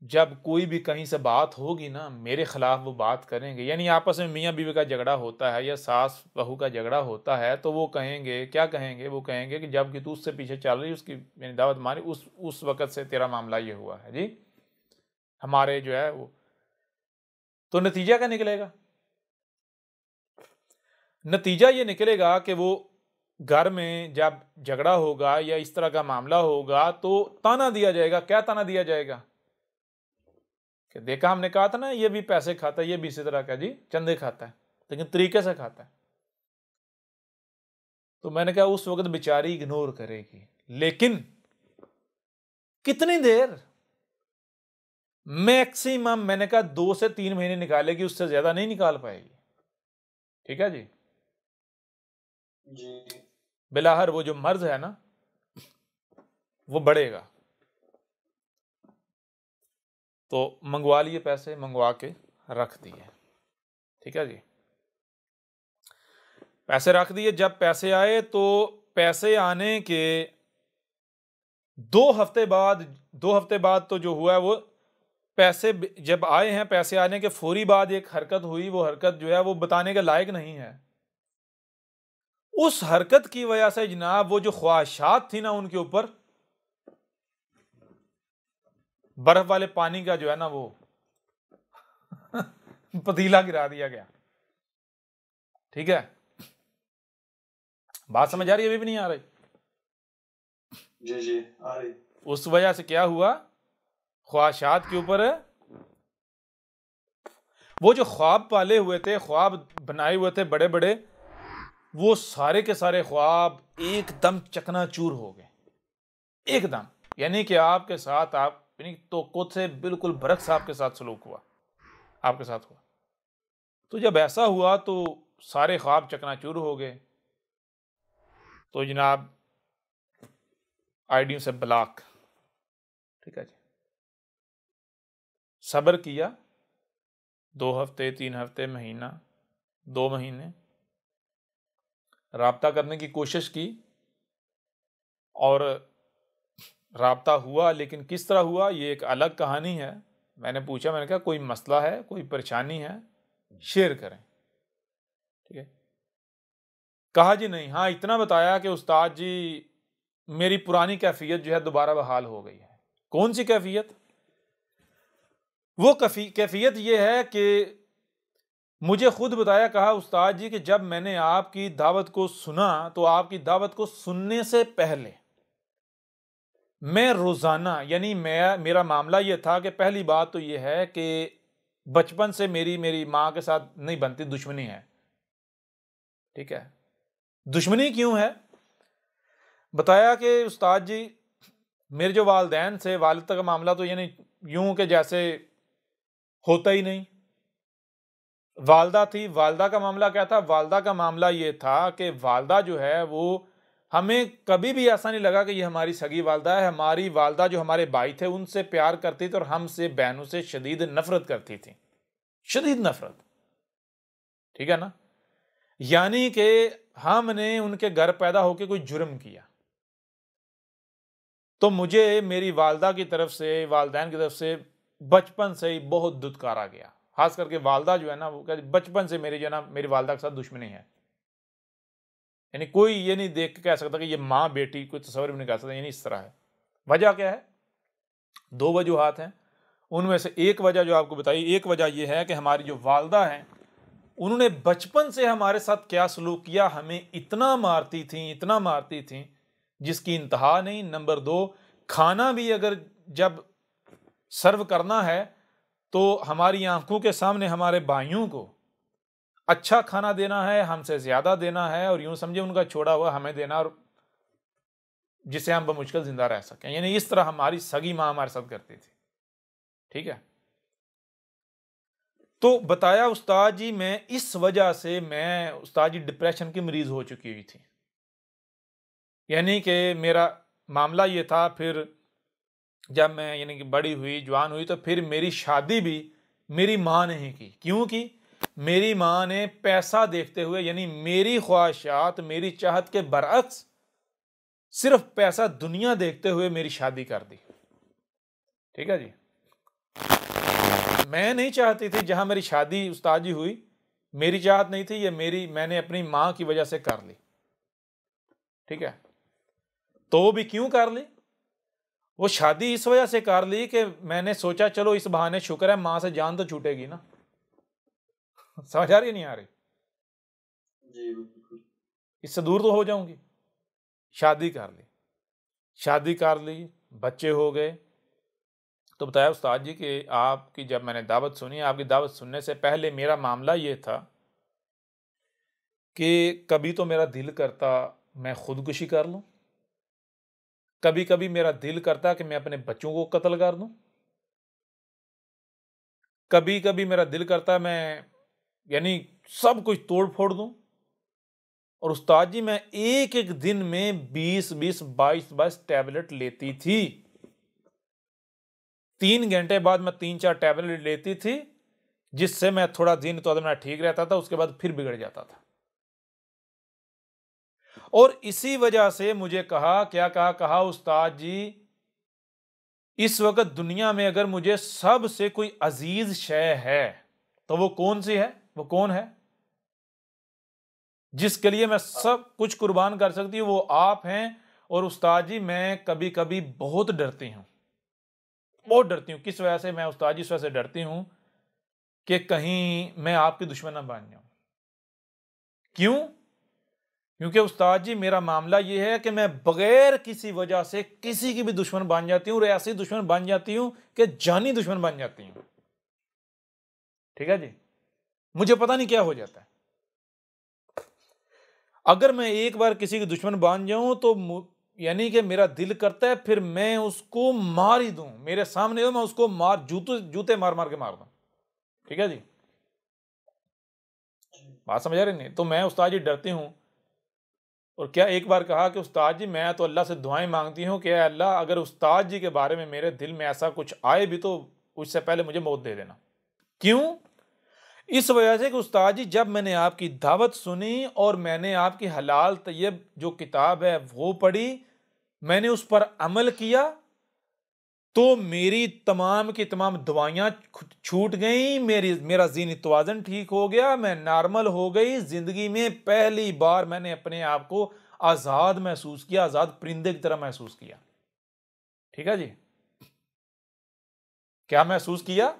जब कोई भी कहीं से बात होगी ना मेरे खिलाफ वो बात करेंगे, यानी आपस में मियाँ बीवी का झगड़ा होता है या सास बहू का झगड़ा होता है, तो वो कहेंगे, क्या कहेंगे? वो कहेंगे कि जब कि तू उससे पीछे चल रही, उसकी यानी दावत मारी, उस वक़्त से तेरा मामला ये हुआ है जी, हमारे जो है वो। तो नतीजा क्या निकलेगा? नतीजा ये निकलेगा कि वो घर में जब झगड़ा होगा या इस तरह का मामला होगा तो ताना दिया जाएगा। क्या ताना दिया जाएगा? कि देखा हमने कहा था ना ये भी पैसे खाता है, ये भी इसी तरह का जी चंदे खाता है, लेकिन तरीके से खाता है। तो मैंने कहा उस वक्त बेचारी इग्नोर करेगी, लेकिन कितनी देर? मैक्सिमम मैंने कहा 2 से 3 महीने निकालेगी, उससे ज्यादा नहीं निकाल पाएगी। ठीक है जी। जी बिलाहर वो जो मर्ज है ना वो बढ़ेगा। तो मंगवा लिए पैसे, मंगवा के रख दिए। ठीक है जी, पैसे रख दिए। जब पैसे आए तो पैसे आने के 2 हफ्ते बाद तो जो हुआ है वो, पैसे जब आए हैं, पैसे आने के फौरी बाद एक हरकत हुई, वो हरकत जो है वो बताने के लायक नहीं है। उस हरकत की वजह से जनाब वो जो ख्वाहिशात थी ना उनके ऊपर, बर्फ वाले पानी का जो है ना वो पतीला गिरा दिया गया। ठीक है, बात समझ आ रही है? अभी भी नहीं आ रही? जी जी आ रही। उस वजह से क्या हुआ, ख्वाहिशात के ऊपर वो जो ख्वाब पाले हुए थे, ख्वाब बनाए हुए थे बड़े बड़े, वो सारे के सारे ख्वाब एकदम चकनाचूर हो गए एकदम। यानी कि आपके साथ, आप यानी तो खुद से बिल्कुल बरक्स आपके साथ सलूक हुआ, आपके साथ हुआ। तो जब ऐसा हुआ तो सारे ख्वाब चकनाचूर हो गए। तो जनाब आईडियों से ब्लॉक। ठीक है जी। सब्र किया, 2 हफ्ते, 3 हफ्ते, महीना, 2 महीने राब्ता करने की कोशिश की, और राब्ता हुआ, लेकिन किस तरह हुआ ये एक अलग कहानी है। मैंने पूछा, मैंने कहा कोई मसला है, कोई परेशानी है, शेयर करें। ठीक है। कहा जी नहीं, हाँ इतना बताया कि उस्ताद जी मेरी पुरानी कैफियत जो है दोबारा बहाल हो गई है। कौन सी कैफियत? वो कैफियत ये है कि मुझे खुद बताया, कहा उस्ताद जी कि जब मैंने आपकी दावत को सुना तो आपकी दावत को सुनने से पहले मैं रोजाना, यानी मेरा मामला ये था कि पहली बात तो ये है कि बचपन से मेरी माँ के साथ नहीं बनती, दुश्मनी है। ठीक है। दुश्मनी क्यों है? बताया कि उस्ताद जी मेरे जो वालदैन से, वालिद का मामला तो यानी यूं कि जैसे होता ही नहीं। वालदा थी, वालदा का मामला क्या था? वालदा का मामला ये था कि वालदा जो है वो हमें कभी भी ऐसा नहीं लगा कि ये हमारी सगी वालदा है। हमारी वालदा जो हमारे भाई थे उनसे प्यार करती थी और हमसे, बहनों से शदीद नफरत करती थी, शदीद नफरत। ठीक है ना। यानी कि हमने उनके घर पैदा होकर कोई जुर्म किया तो मुझे मेरी वालदा की तरफ से, वालदैन की तरफ से बचपन से ही बहुत दुत्कारा गया। खास करके वालदा जो है ना, वो कहती बचपन से मेरी जो है ना, मेरी वालदा के साथ दुश्मनी है। यानी कोई ये नहीं देख के कह सकता कि ये माँ बेटी, कोई तस्वर भी नहीं कर सकता, यानी इस तरह है। वजह क्या है? 2 वजूहात हैं। उनमें से एक वजह जो आपको बताई, एक वजह यह है कि हमारी जो वालदा हैं उन्होंने बचपन से हमारे साथ क्या सलूक किया, हमें इतना मारती थी, इतना मारती थी जिसकी इंतहा नहीं। नंबर 2, खाना भी अगर जब सर्व करना है तो हमारी आंखों के सामने हमारे भाइयों को अच्छा खाना देना है, हमसे ज्यादा देना है, और यूं समझे उनका छोड़ा हुआ हमें देना, और जिससे हम बमुश्किल जिंदा रह सकें। यानी इस तरह हमारी सगी मां हमारे साथ करती थी। ठीक है। तो बताया उस्ताद जी मैं इस वजह से, मैं उस्ताद जी डिप्रेशन की मरीज हो चुकी हुई थी। यानी कि मेरा मामला ये था। फिर जब मैं यानी कि बड़ी हुई, जवान हुई, तो फिर मेरी शादी भी मेरी माँ ने ही की। क्यों की? मेरी माँ ने पैसा देखते हुए, यानी मेरी ख्वाहिशात, मेरी चाहत के बरअक्स सिर्फ पैसा, दुनिया देखते हुए मेरी शादी कर दी। ठीक है जी। मैं नहीं चाहती थी, जहां मेरी शादी उस्ताद जी हुई, मेरी चाहत नहीं थी, ये मैंने अपनी माँ की वजह से कर ली। ठीक है। तो भी क्यों कर ली? वो शादी इस वजह से कर ली कि मैंने सोचा चलो इस बहाने शुक्र है मां से जान तो छूटेगी ना। समझ आ रही नहीं आ रही? जी बिल्कुल। इससे दूर तो हो जाऊंगी। शादी कर ली, शादी कर ली, बच्चे हो गए। तो बताया उस्ताद जी कि आपकी जब मैंने दावत सुनी, आपकी दावत सुनने से पहले मेरा मामला ये था कि कभी तो मेरा दिल करता मैं खुदकुशी कर लूं, कभी कभी मेरा दिल करता कि मैं अपने बच्चों को कत्ल कर दूं, कभी कभी मेरा दिल करता मैं यानी सब कुछ तोड़ फोड़ दूं। और उस्ताद जी मैं एक एक दिन में 20-20, 22-22 टैबलेट लेती थी। 3 घंटे बाद मैं 3-4 टैबलेट लेती थी, जिससे मैं थोड़ा दिन तो मैं ठीक रहता था, उसके बाद फिर बिगड़ जाता था। और इसी वजह से मुझे कहा, क्या कहा उस्ताद जी इस वक्त दुनिया में अगर मुझे सबसे कोई अजीज शय है तो वो कौन सी है? वो कौन है जिसके लिए मैं सब कुछ कुर्बान कर सकती हूँ? वो आप हैं। और उस्ताद जी मैं कभी कभी बहुत डरती हूँ, बहुत डरती हूँ। किस वजह से मैं उस्ताद जी इस वजह से डरती हूँ कि कहीं मैं आपकी दुश्मन ना बन जाऊं। क्यों? क्योंकि उस्ताद जी मेरा मामला ये है कि मैं बगैर किसी वजह से किसी की भी दुश्मन बन जाती हूँ, और ऐसी दुश्मन बन जाती हूँ कि जानी दुश्मन बन जाती हूँ। ठीक है जी। मुझे पता नहीं क्या हो जाता है। अगर मैं एक बार किसी की दुश्मन बन जाऊं तो यानी कि मेरा दिल करता है फिर मैं उसको मार ही दूं, मेरे सामने हो मैं उसको मार, जूते जूते मार मार के मार दूं। ठीक है जी। बात समझ रहे नहीं? तो मैं उस्ताद जी डरती हूँ, और क्या एक बार कहा कि उस्ताद जी मैं तो अल्लाह से दुआएं मांगती हूँ कि अल्लाह अगर उस्ताद जी के बारे में मेरे दिल में ऐसा कुछ आए भी तो उससे पहले मुझे मौत दे देना। क्यों? इस वजह से कि उस्ताद जी जब मैंने आपकी दावत सुनी और मैंने आपकी हलाल तैयब जो किताब है वो पढ़ी, मैंने उस पर अमल किया, तो मेरी तमाम की तमाम दवाइयाँ छूट गईं, मेरा ज़हनी तवाज़ुन ठीक हो गया, मैं नॉर्मल हो गई। ज़िंदगी में पहली बार मैंने अपने आप को आज़ाद महसूस किया, आज़ाद परिंदे की तरह महसूस किया। ठीक है जी? क्या महसूस किया?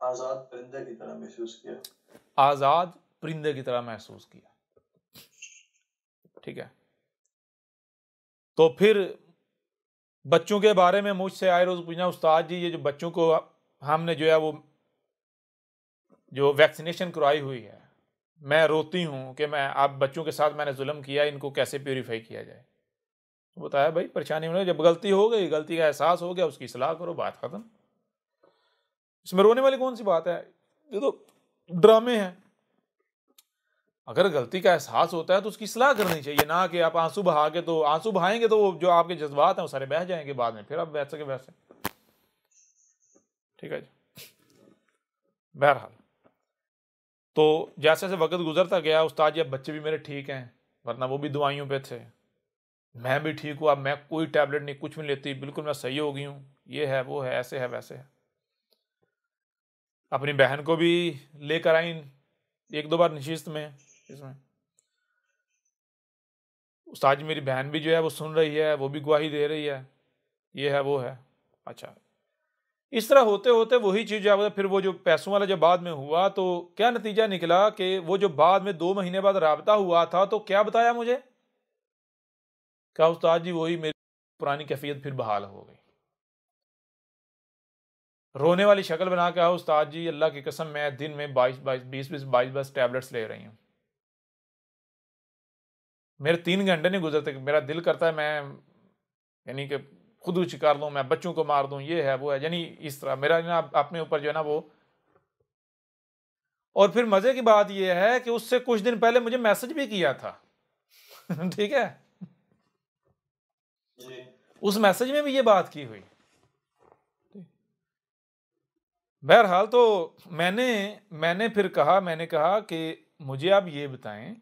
आजाद परिंदे की तरह महसूस किया। आज़ाद परिंदे की तरह महसूस किया। ठीक है? तो फिर बच्चों के बारे में मुझसे आए रोज़ पूछना, उस्ताद जी ये जो बच्चों को हमने जो है वो जो वैक्सीनेशन करवाई हुई है, मैं रोती हूँ कि मैं अब बच्चों के साथ मैंने जुल्म किया, इनको कैसे प्योरीफाई किया जाए। तो बताया भाई परेशानी होने, जब गलती हो गई, गलती का एहसास हो गया, उसकी इस्लाह करो, बात खत्म। इसमें रोने वाली कौन सी बात है? ये तो ड्रामे हैं। अगर गलती का एहसास होता है तो उसकी इस्लाह करनी चाहिए, ना कि आप आंसू बहा के, तो आंसू बहाएंगे तो जो आपके जज्बात हैं वो सारे बह जाएंगे बाद में, फिर आप वैसे के वैसे। ठीक है जी? बहरहाल, तो जैसे जैसे वक्त गुजरता गया, उस्ताद जी अब बच्चे भी मेरे ठीक हैं, वरना वो भी दवाइयों पे थे। मैं भी ठीक हुआ, मैं कोई टैबलेट नहीं, कुछ भी लेती, बिल्कुल मैं सही हो गई हूँ। ये है, वो है, ऐसे है, वैसे है। अपनी बहन को भी लेकर आई एक दो बार नशिस्त में, इसमें उस्ताद जी मेरी बहन भी जो है वो सुन रही है, वो भी गवाही दे रही है, ये है, वो है। अच्छा, इस तरह होते होते वही चीज़ जो है, फिर वो जो पैसों वाला जब बाद में हुआ तो क्या नतीजा निकला कि वो जो बाद में 2 महीने बाद राबता हुआ था, तो क्या बताया मुझे? क्या उस्ताद जी वही मेरी पुरानी कैफियत फिर बहाल हो गई। रोने वाली शक्ल बना के, उस्ताद जी अल्लाह की कसम मैं दिन में 22 टैबलेट्स ले रही हूँ, मेरे 3 घंटे नहीं गुजरते कि मेरा दिल करता है मैं यानी कि खुदकुशी कर लूँ, मैं बच्चों को मार दूँ, ये है, वो है, यानी इस तरह मेरा ना अपने ऊपर जो है ना वो। और फिर मजे की बात यह है कि उससे कुछ दिन पहले मुझे मैसेज भी किया था। ठीक है? जी। उस मैसेज में भी ये बात की हुई। बहरहाल, तो मैंने फिर कहा, मैंने कहा कि मुझे आप ये बताएं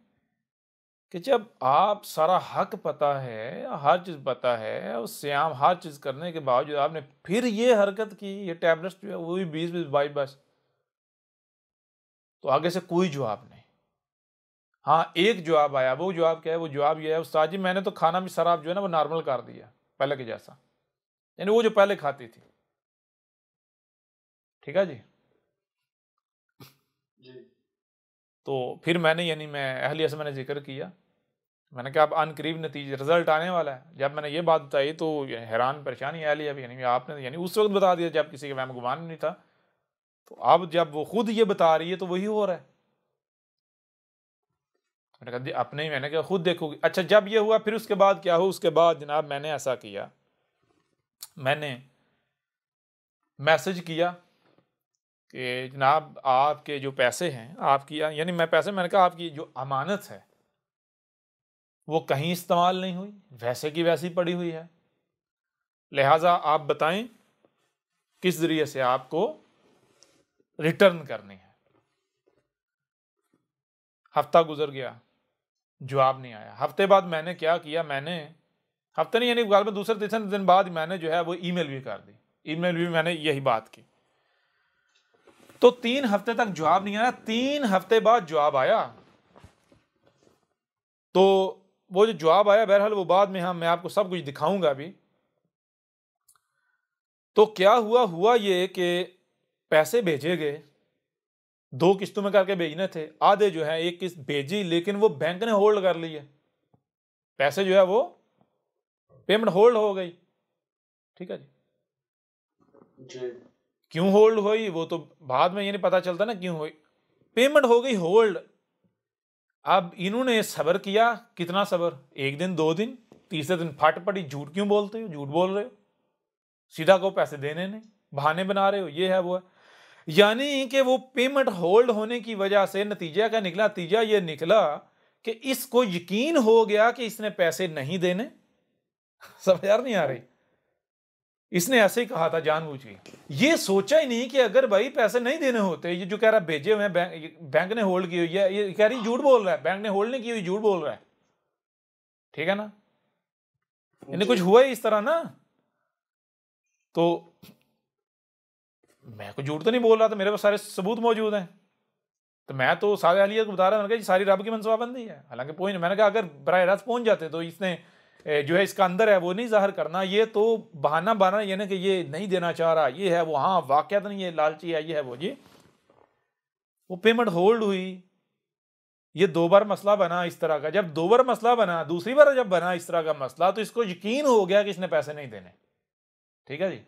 कि जब आप सारा हक पता है, हर चीज़ पता है, और श्याम हर चीज़ करने के बावजूद आपने फिर ये हरकत की, ये टैबलेट्स जो है वो भी 20 तो आगे से कोई जवाब नहीं। हाँ, एक जवाब आया, वो जवाब क्या है? वो जवाब ये है, उस्ताद जी मैंने तो खाना भी शराब जो है ना वो नॉर्मल कर दिया, पहले के जैसा, यानी वो जो पहले खाती थी। ठीक है जी? जी। तो फिर मैंने यानी मैं अहलिया से मैंने जिक्र किया, मैंने कहा अब अनकरीब नतीजे रिजल्ट आने वाला है। जब मैंने ये बात बताई तो हैरान परेशानी अहलिया भी, यानी आपने यानी उस वक्त बता दिया जब किसी के वहम गुमान नहीं था, तो अब जब वो खुद ये बता रही है तो वही हो रहा है। मैंने कहा अपने ही, मैंने कहा खुद देखोगी। अच्छा, जब ये हुआ फिर उसके बाद क्या हो? उसके बाद जनाब मैंने ऐसा किया, मैंने मैसेज किया कि जनाब आपके जो पैसे हैं, आपकी यानी मैं पैसे, मैंने कहा आपकी जो अमानत है वो कहीं इस्तेमाल नहीं हुई, वैसे की वैसी पड़ी हुई है, लिहाजा आप बताएं किस जरिए से आपको रिटर्न करनी है। हफ्ता गुजर गया, जवाब नहीं आया। हफ्ते बाद मैंने क्या किया, मैंने हफ्ते नहीं यानी गाल में दूसरे तीसरे दिन बाद मैंने जो है वो ईमेल भी कर दी, ईमेल भी मैंने यही बात की। तो 3 हफ्ते तक जवाब नहीं आया, 3 हफ्ते बाद जवाब आया। तो वो जो जवाब आया, बहरहाल वो बाद में मैं आपको सब कुछ दिखाऊंगा अभी। तो क्या हुआ ये कि पैसे भेजे गए, 2 किस्तों में करके भेजने थे, आधे जो है एक किस्त भेजी, लेकिन वो बैंक ने होल्ड कर ली है, पैसे जो है वो पेमेंट होल्ड हो गई। ठीक है जी? क्यों होल्ड हुई वो तो बाद में ये नहीं पता चलता ना क्यों हुई, पेमेंट हो गई होल्ड। अब इन्होंने सब्र किया, कितना सब्र, 1 दिन 2 दिन, तीसरे दिन फट पड़ी, झूठ क्यों बोलते हो, झूठ बोल रहे हो, सीधा को पैसे देने नहीं, बहाने बना रहे हो, ये है वो है। यानी कि वो पेमेंट होल्ड होने की वजह से नतीजा क्या निकला? नतीजा ये निकला कि इसको यकीन हो गया कि इसने पैसे नहीं देने। समझ यार नहीं आ रही? इसने ऐसे ही कहा था जानबूझ के, ये सोचा ही नहीं कि अगर भाई पैसे नहीं देने होते, ये जो कह रहा है भेजे हुए बैंक ने होल्ड की हुई है, ये कह रही झूठ बोल रहा है, बैंक ने होल्ड नहीं की हुई, झूठ बोल रहा है। ठीक है ना? इन्हें कुछ हुआ ही इस तरह ना, तो मैं कोई झूठ तो नहीं बोल रहा था, मेरे पास सारे सबूत मौजूद हैं, तो मैं तो सारे अहलियत को बता रहा हूँ, सारी रब की मनसूबाबंदी है। हालांकि पहुंच, मैंने कहा अगर बराह रास्त पहुंच जाते तो इसने जो है इसका अंदर है वो नहीं जाहिर करना, ये तो बहाना बनाना, ये ना कि ये नहीं देना चाह रहा, ये है वो, हाँ वाकयात नहीं, ये लालची है, ये है वो, ये वो पेमेंट होल्ड हुई। ये 2 बार मसला बना इस तरह का। जब 2 बार मसला बना, दूसरी बार जब बना इस तरह का मसला, तो इसको यकीन हो गया कि इसने पैसे नहीं देने। ठीक है जी।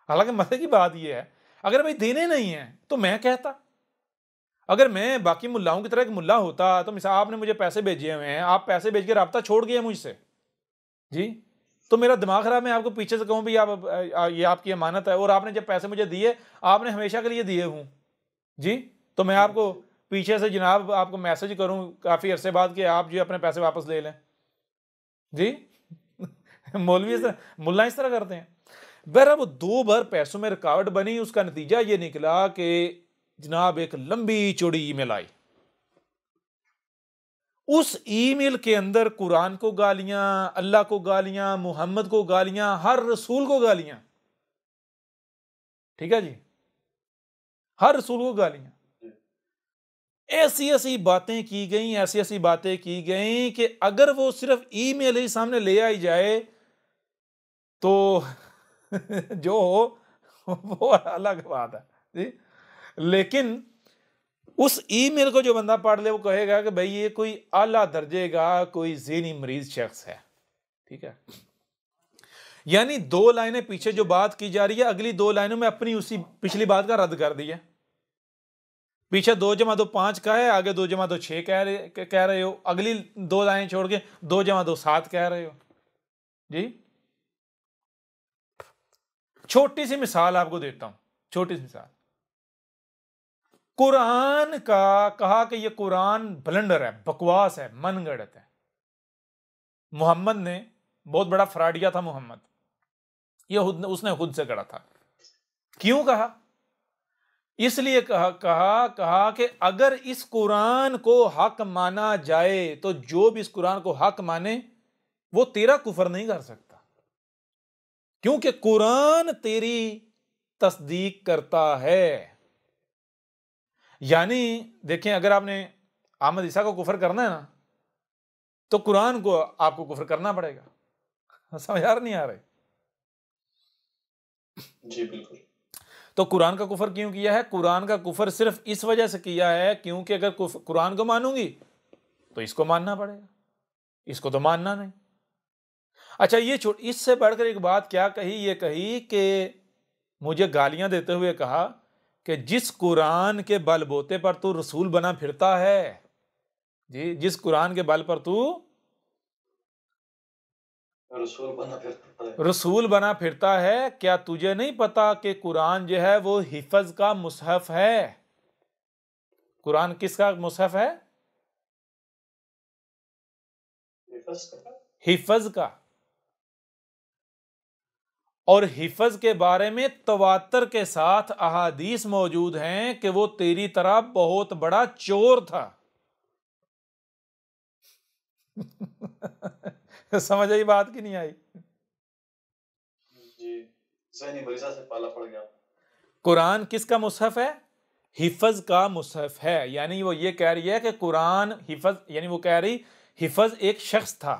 हालांकि मसले की बात यह है, अगर भाई देने नहीं है तो मैं कहता, अगर मैं बाकी मुल्लाओं की तरह एक मुल्ला होता, तो मिसाल आपने मुझे पैसे भेजे हुए हैं, आप पैसे भेज के राब्ता छोड़ गए मुझसे जी, तो मेरा दिमाग खराब, मैं आपको पीछे से कहूं भी आप ये आपकी अमानत है और आपने जब पैसे मुझे दिए, आपने हमेशा के लिए दिए हूं जी, तो मैं आपको पीछे से जनाब आपको मैसेज करूं काफी अरसे बाद कि आप जो अपने पैसे वापस ले लें जी। मौलवी मुल्ला इस तरह करते हैं। बहरहाल वो 2 बार पैसों में रुकावट बनी, उसका नतीजा ये निकला कि जनाब एक लंबी चौड़ी ईमेल आई। उस ईमेल के अंदर कुरान को गालियां, अल्लाह को गालियां, मोहम्मद को गालियां, हर रसूल को गालियां। ठीक है जी, हर रसूल को गालियां। ऐसी ऐसी बातें की गई, ऐसी ऐसी बातें की गई कि अगर वो सिर्फ ईमेल ही सामने ले आई जाए तो जो हो वो अलग बात है जी। लेकिन उस ईमेल को जो बंदा पढ़ ले वो कहेगा कि भाई ये कोई आला दर्जे का कोई ज़हनी मरीज शख्स है। ठीक है, यानी 2 लाइनें पीछे जो बात की जा रही है, अगली 2 लाइनों में अपनी उसी पिछली बात का रद्द कर दिया। पीछे 2 जमा 2 5 का है, आगे 2 जमा 2 6 कह रहे हो, अगली 2 लाइनें छोड़ के 2 जमा 2 7 कह रहे हो जी। छोटी सी मिसाल आपको देता हूं, छोटी सी मिसाल। कुरान का कहा कि ये कुरान ब्लंडर है, बकवास है, मनगढ़ंत है। मोहम्मद ने बहुत बड़ा फ्रॉडिया था मोहम्मद, ये उसने खुद से करा था। क्यों कहा? इसलिए कहा कि अगर इस कुरान को हक माना जाए तो जो भी इस कुरान को हक माने वो तेरा कुफर नहीं कर सकता, क्योंकि कुरान तेरी तस्दीक करता है। यानी देखें, अगर आपने अहमद ईसा को कुफर करना है ना, तो कुरान को आपको कुफर करना पड़ेगा। समझ आ नहीं आ रहे? जी बिल्कुल। तो कुरान का कुफर क्यों किया है? कुरान का कुफर सिर्फ इस वजह से किया है क्योंकि अगर कुरान को मानूंगी तो इसको मानना पड़ेगा, इसको तो मानना नहीं। अच्छा, ये इससे बढ़कर एक बात क्या कही? ये कही कि मुझे गालियां देते हुए कहा कि जिस कुरान के बलबूते पर तू रसूल बना फिरता है जी, जिस कुरान के बल पर तू रसूल बना फिरता है, क्या तुझे नहीं पता कि कुरान जो है वो हिफज का मुसहफ है? कुरान किसका मुसहफ है? हिफज का। और हिफज के बारे में तवातर के साथ अहादीस मौजूद हैं कि वो तेरी तरह बहुत बड़ा चोर था। समझ आई बात की नहीं आई? जी, ज़हनी मरीज़ा से पाला पड़ गया। कुरान किसका मुसहफ है? हिफज का मुसहफ है। यानी वो ये कह रही है कि कुरान हिफज, यानी वो कह रही हिफज एक शख्स था।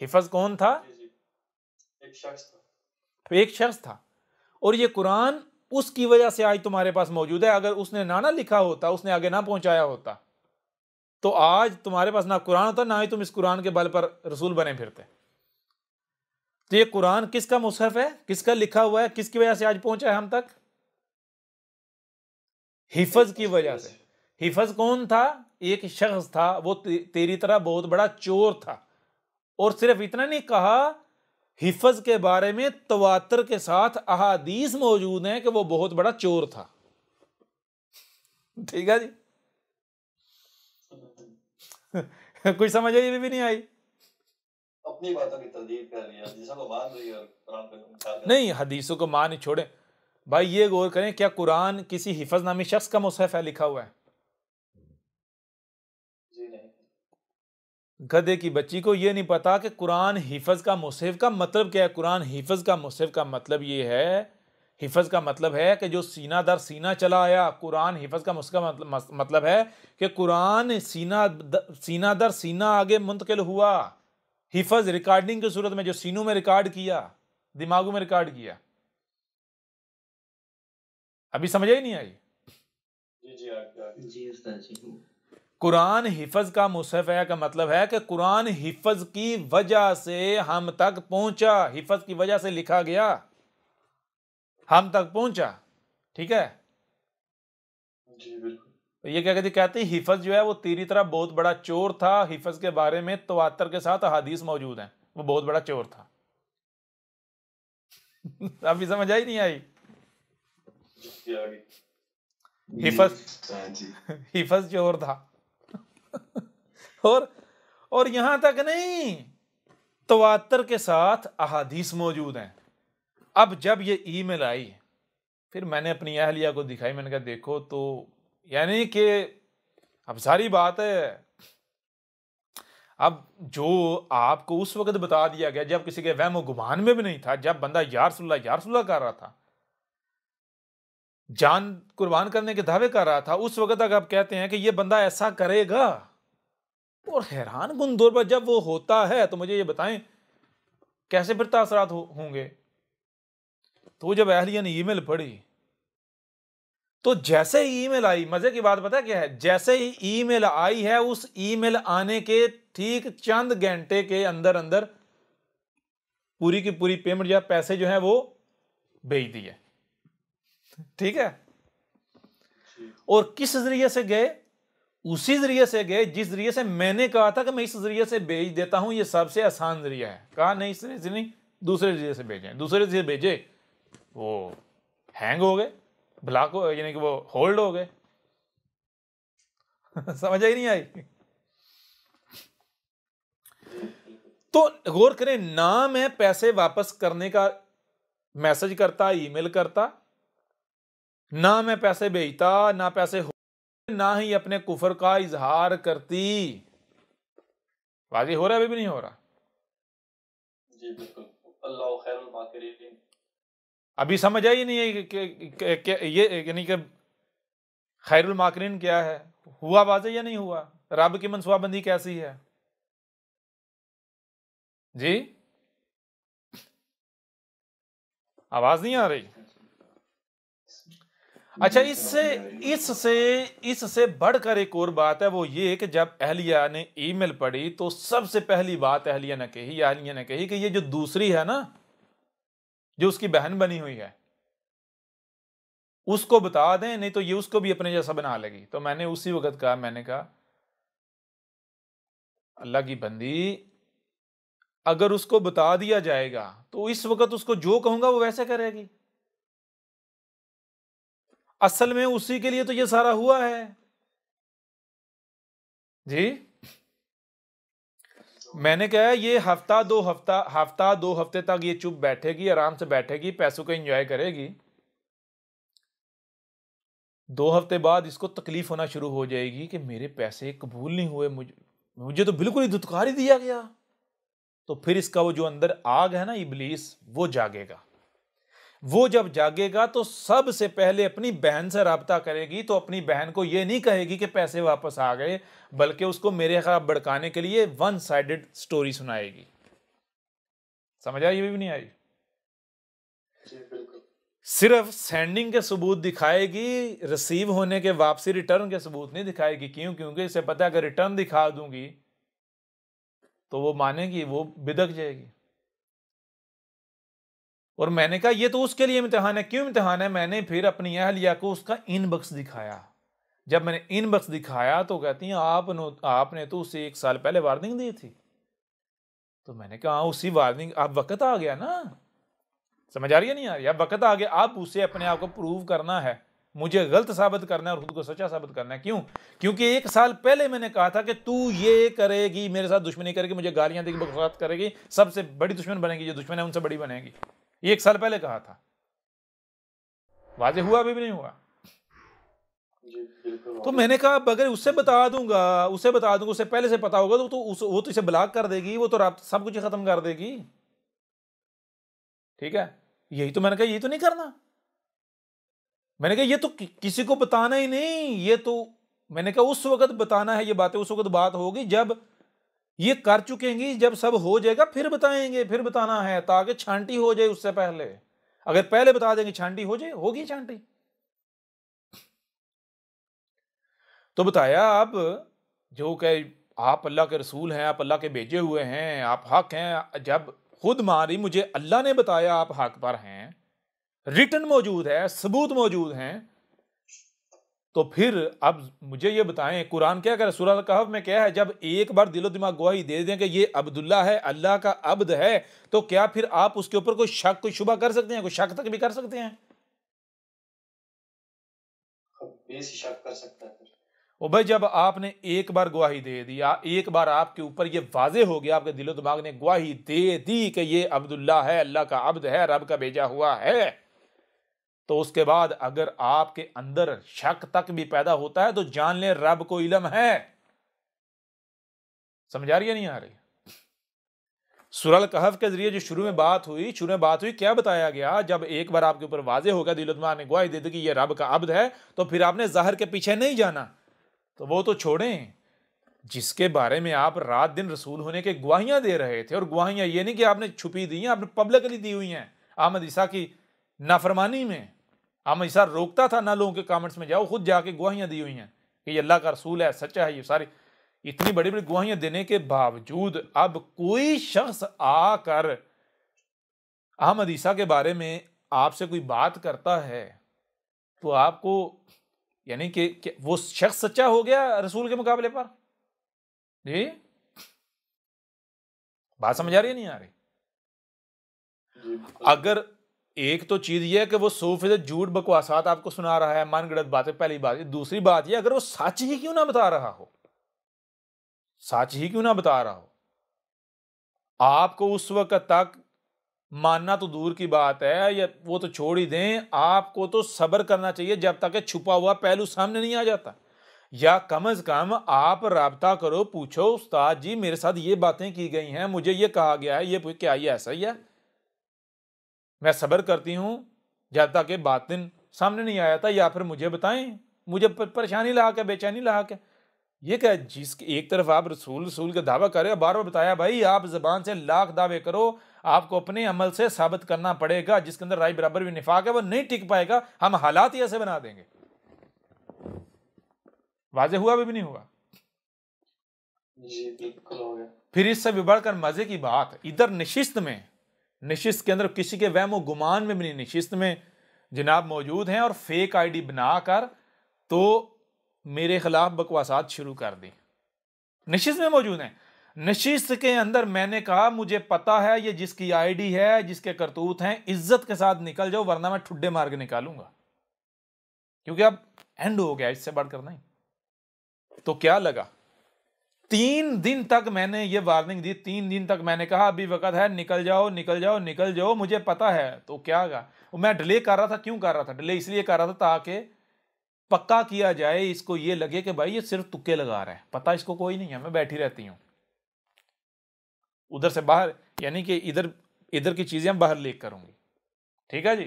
हिफज कौन था? एक शख्स था। एक शख्स था, और ये कुरान उसकी वजह से आज तुम्हारे पास मौजूद है। अगर उसने ना लिखा होता, उसने आगे ना पहुंचाया होता, तो आज तुम्हारे पास ना कुरान होता, ना ही तुम इस कुरान के बल पर रसूल बने फिरते। तो ये कुरान किसका मुसहफ है? किसका लिखा हुआ है? किसकी वजह से आज पहुंचा है हम तक? हिफज की वजह से। हिफज कौन था? एक शख्स था, वो तेरी तरह बहुत बड़ा चोर था। और सिर्फ इतना नहीं कहा, हिफज के बारे में तवातर के साथ अहादीस मौजूद हैं कि वो बहुत बड़ा चोर था। ठीक है जी। कुछ समझ आई भी नहीं आई? अपनी बातों की तरदीद कर लिया, हदीसों को मान रही है और कुरान पे इनकार कर नहीं, हदीसों को मान ही छोड़े भाई, ये गौर करें, क्या कुरान किसी हिफज नामी शख्स का मुसहफ है लिखा हुआ है? जी नहीं। गधे की बच्ची को ये नहीं पता कि कुरान हिफज का मुसहफ का मतलब क्या है। कुरान हिफज का मुसहफ का मतलब ये है, हिफज का मतलब है कि जो सीना दर सीना चला आया। कुरान हिफज का मतलब है कि कुरान सीना दर सीना आगे मुंतकिल हुआ। हिफज रिकॉर्डिंग की सूरत में, जो सीनों में रिकॉर्ड किया, दिमागों में रिकॉर्ड किया। अभी समझ ही नहीं आई? जी जी आगे जी उस्ताद जी। कुरान हिफज का मुसहफ है का मतलब है कि कुरान हिफज की वजह से हम तक पहुंचा, हिफज की वजह से लिखा गया, हम तक पहुंचा। ठीक है जी बिल्कुल। तो ये क्या कहते हैं, हिफज जो है वो तेरी तरह बहुत बड़ा चोर था। हिफज के बारे में तवातर के साथ हदीस मौजूद हैं, वो बहुत बड़ा चोर था। अभी समझ आई नहीं आई? जी आगे। हिफज चोर था। और यहां तक नहीं, तवातर के साथ अहादीस मौजूद हैं। अब जब ये ईमेल आई, फिर मैंने अपनी अहलिया को दिखाई, मैंने कहा देखो तो, यानी कि अब सारी बात है, अब जो आपको उस वक्त बता दिया गया जब किसी के वहम गुमान में भी नहीं था, जब बंदा या रसूलल्लाह कर रहा था, जान कुर्बान करने के दावे कर रहा था, उस वक्त तक आप कहते हैं कि ये बंदा ऐसा करेगा। और हैरान कुन दौर पर जब वो होता है तो मुझे ये बताएं कैसे फिर तासरात होंगे। तो जब अहलिया ने ईमेल पढ़ी, तो जैसे ही ईमेल आई, मजे की बात पता क्या है, जैसे ही ईमेल आई है, उस ईमेल आने के ठीक चंद घंटे के अंदर अंदर पूरी की पूरी पेमेंट या पैसे जो है वो भेज दिए। ठीक है, और किस जरिए से गए? उसी जरिए से गए जिस जरिए से मैंने कहा था कि मैं इस जरिए से भेज देता हूं, ये सबसे आसान जरिया है। कहा नहीं, इस जरिए से नहीं, दूसरे जरिए से भेजें। दूसरे जरिए भेजे, वो हैंग हो गए, ब्लॉक हो, यानी कि वो होल्ड हो गए। समझ आई नहीं आई? तो गौर करें, ना मैं पैसे वापस करने का मैसेज करता, ईमेल करता, ना मैं पैसे भेजता, ना पैसे ना ही अपने कुफर का इजहार करती। वाज़ेह हो रहा है? अभी भी नहीं हो रहा? जी बिल्कुल। अल्लाह खैरुल माकिरीन। अभी समझ आई नहीं है कि ये यानी कि खैरुल माकिरीन क्या है? हुआ वाज़ेह या नहीं हुआ? रब की मनसूबाबंदी कैसी है जी? आवाज नहीं आ रही? अच्छा, इससे बढ़कर एक और बात है, वो ये कि जब अहलिया ने ईमेल पढ़ी तो सबसे पहली बात अहलिया ने कही कि ये जो दूसरी है ना, जो उसकी बहन बनी हुई है, उसको बता दें, नहीं तो ये उसको भी अपने जैसा बना लेगी। तो मैंने उसी वक्त कहा, मैंने कहा अल्लाह की बंदी, अगर उसको बता दिया जाएगा तो इस वक्त उसको जो कहूंगा वो वैसे करेगी। असल में उसी के लिए तो ये सारा हुआ है जी। मैंने कहा ये हफ्ता दो हफ्ते तक ये चुप बैठेगी, आराम से बैठेगी, पैसों को एंजॉय करेगी। 2 हफ्ते बाद इसको तकलीफ होना शुरू हो जाएगी कि मेरे पैसे कबूल नहीं हुए, मुझे तो बिल्कुल ही धुतकार ही दिया गया। तो फिर इसका वो जो अंदर आग है ना, इब्लीस, वो जागेगा। वो जब जागेगा तो सबसे पहले अपनी बहन से राब्ता करेगी। तो अपनी बहन को ये नहीं कहेगी कि पैसे वापस आ गए, बल्कि उसको मेरे खिलाफ भड़काने के लिए वन साइडेड स्टोरी सुनाएगी। समझ आई? ये भी नहीं आई? सिर्फ सेंडिंग के सबूत दिखाएगी, रिसीव होने के, वापसी रिटर्न के सबूत नहीं दिखाएगी। क्यों? क्योंकि इसे पता है अगर रिटर्न दिखा दूंगी तो वो मानेगी, वो बिदक जाएगी। और मैंने कहा ये तो उसके लिए इम्तिहान है। क्यों इम्तिहान है? मैंने फिर अपनी अहलिया को उसका इनबॉक्स दिखाया। जब मैंने इनबॉक्स दिखाया तो कहती हैं आपने तो उसे 1 साल पहले वार्निंग दी थी। तो मैंने कहा उसी वार्निंग, अब वक्त आ गया ना, समझ आ रही है नहीं आ रही, अब वक्त आ गया, अब उसे अपने आप को प्रूव करना है, मुझे गलत साबित करना है और खुद को सच्चा साबित करना है। क्यों? क्योंकि 1 साल पहले मैंने कहा था कि तू ये करेगी, मेरे साथ दुश्मनी करेगी, मुझे गालियां देगी, बकवास करेगी, सबसे बड़ी दुश्मन बनेगी, जो दुश्मन है उनसे बड़ी बनेगी। ये 1 साल पहले कहा था। वाजे हुआ अभी भी नहीं हुआ। जी बिल्कुल। तो मैंने कहा अगर उससे बता दूंगा, उससे पहले से पता होगा तो वो तो इसे ब्लॉक कर देगी, वो तो सब कुछ खत्म कर देगी। ठीक है, यही तो मैंने कहा, यही तो नहीं करना। मैंने कहा ये तो किसी को बताना ही नहीं, ये तो मैंने कहा उस वक्त बताना है, ये बातें उस वक्त बात होगी जब ये कर चुकेंगी, जब सब हो जाएगा फिर बताएंगे, फिर बताना है, ताकि छांटी हो जाए उससे पहले। अगर पहले बता देंगे छांटी हो जाए, होगी छांटी। तो बताया अब जो कहे आप अल्लाह के रसूल हैं, आप अल्लाह के भेजे हुए हैं, आप हक हैं, जब खुद मारी मुझे अल्लाह ने बताया आप हक पर हैं, रिटन मौजूद है, सबूत मौजूद हैं, तो फिर अब मुझे ये बताएं कुरान क्या कह रहा है, सूरह कहफ में क्या है, जब एक बार दिलो दिमाग गवाही दे दें कि ये अब्दुल्ला है, अल्लाह का अब्द है, तो क्या फिर आप उसके ऊपर कोई शक, कोई शुबा कर सकते हैं? कोई शक तक भी कर सकते हैं? बेसी शक कर सकता है फिर। ओ भाई, जब आपने एक बार गवाही दे दिया, एक बार आपके ऊपर ये वाजे हो गया, आपके दिलो दिमाग ने गवाही दे दी कि ये अब्दुल्ला है, अल्लाह का अब्द है, रब का भेजा हुआ है, तो उसके बाद अगर आपके अंदर शक तक भी पैदा होता है तो जान लें रब को इल्म है। समझ आ रही है नहीं आ रही? सूरह कहफ के जरिए जो शुरू में बात हुई, क्या बताया गया, जब एक बार आपके ऊपर वाजे हो गया, दिलो दिमाग ने गवाही दे दी कि ये रब का अब्द है, तो फिर आपने जाहिर के पीछे नहीं जाना। तो वो तो छोड़ें, जिसके बारे में आप रात दिन रसूल होने के गवाहियां दे रहे थे, और गवाहियां ये नहीं कि आपने छुपी दी हैं, आपने पब्लिकली दी हुई हैं। अहमद ईसा की नाफरमानी में अहमद ईसा रोकता था ना लोगों के कमेंट्स में जाओ, खुद जाके गवाहियां दी हुई हैं कि ये अल्लाह का रसूल है, सच्चा है। ये सारी इतनी बड़ी बड़ी गवाहियां देने के बावजूद अब कोई शख्स आकर अहमद ईसा के बारे में आपसे कोई बात करता है तो आपको यानी कि वो शख्स सच्चा हो गया रसूल के मुकाबले पर? जी, बात समझ आ रही है नहीं आ रही? अगर एक तो चीज ये है कि वो 100% झूठ बकवासात आपको सुना रहा है, मन गढ़ंत बातें, पहली बात। दूसरी बात ये, अगर वो सच ही क्यों ना बता रहा हो, सच ही क्यों ना बता रहा हो, आपको उस वक्त तक मानना तो दूर की बात है, या वो तो छोड़ ही दें, आपको तो सब्र करना चाहिए जब तक छुपा हुआ पहलू सामने नहीं आ जाता। या कम से कम आप राब्ता करो, पूछो उस्ताद जी मेरे साथ ये बातें की गई हैं, मुझे ये कहा गया है, ये क्या ये ऐसा ही है? मैं सब्र करती हूं जब तक ये बातिन सामने नहीं आया था, या फिर मुझे बताएं, मुझे परेशानी ला के, बेचैनी ला के। ये क्या, जिसके एक तरफ आप रसूल रसूल का दावा कर रहे हो, बार बार बताया भाई आप जबान से लाख दावे करो, आपको अपने अमल से साबित करना पड़ेगा। जिसके अंदर राय बराबर भी निफाक है वो नहीं टिक पाएगा, हम हालात ही ऐसे बना देंगे। वाजे हुआ भी नहीं हुआ? जी बिल्कुल हो गया। फिर इससे भी बढ़कर मजे की बात, इधर नशिस्त में, नशिस्त के अंदर किसी के वहमो गुमान में भी नहीं, नशिस्त में जनाब मौजूद हैं और फेक आईडी बनाकर तो मेरे खिलाफ बकवासात शुरू कर दी। नशिस्त में मौजूद हैं। नशिस्त के अंदर मैंने कहा मुझे पता है ये जिसकी आईडी है, जिसके करतूत हैं, इज्जत के साथ निकल जाओ वरना मैं ठुड्डे मार के निकालूंगा, क्योंकि अब एंड हो गया, इससे बढ़कर नहीं। तो क्या लगा, 3 दिन तक मैंने ये वार्निंग दी, 3 दिन तक मैंने कहा अभी वक्त है, निकल जाओ निकल जाओ निकल जाओ, मुझे पता है। तो क्या होगा, मैं डिले कर रहा था। क्यों कर रहा था डिले? इसलिए कर रहा था ताकि पक्का किया जाए, इसको ये लगे कि भाई ये सिर्फ तुक्के लगा रहा है, पता इसको कोई नहीं है, मैं बैठी रहती हूं उधर से बाहर, यानी कि इधर इधर की चीजें बाहर लीक करूंगी। ठीक है जी।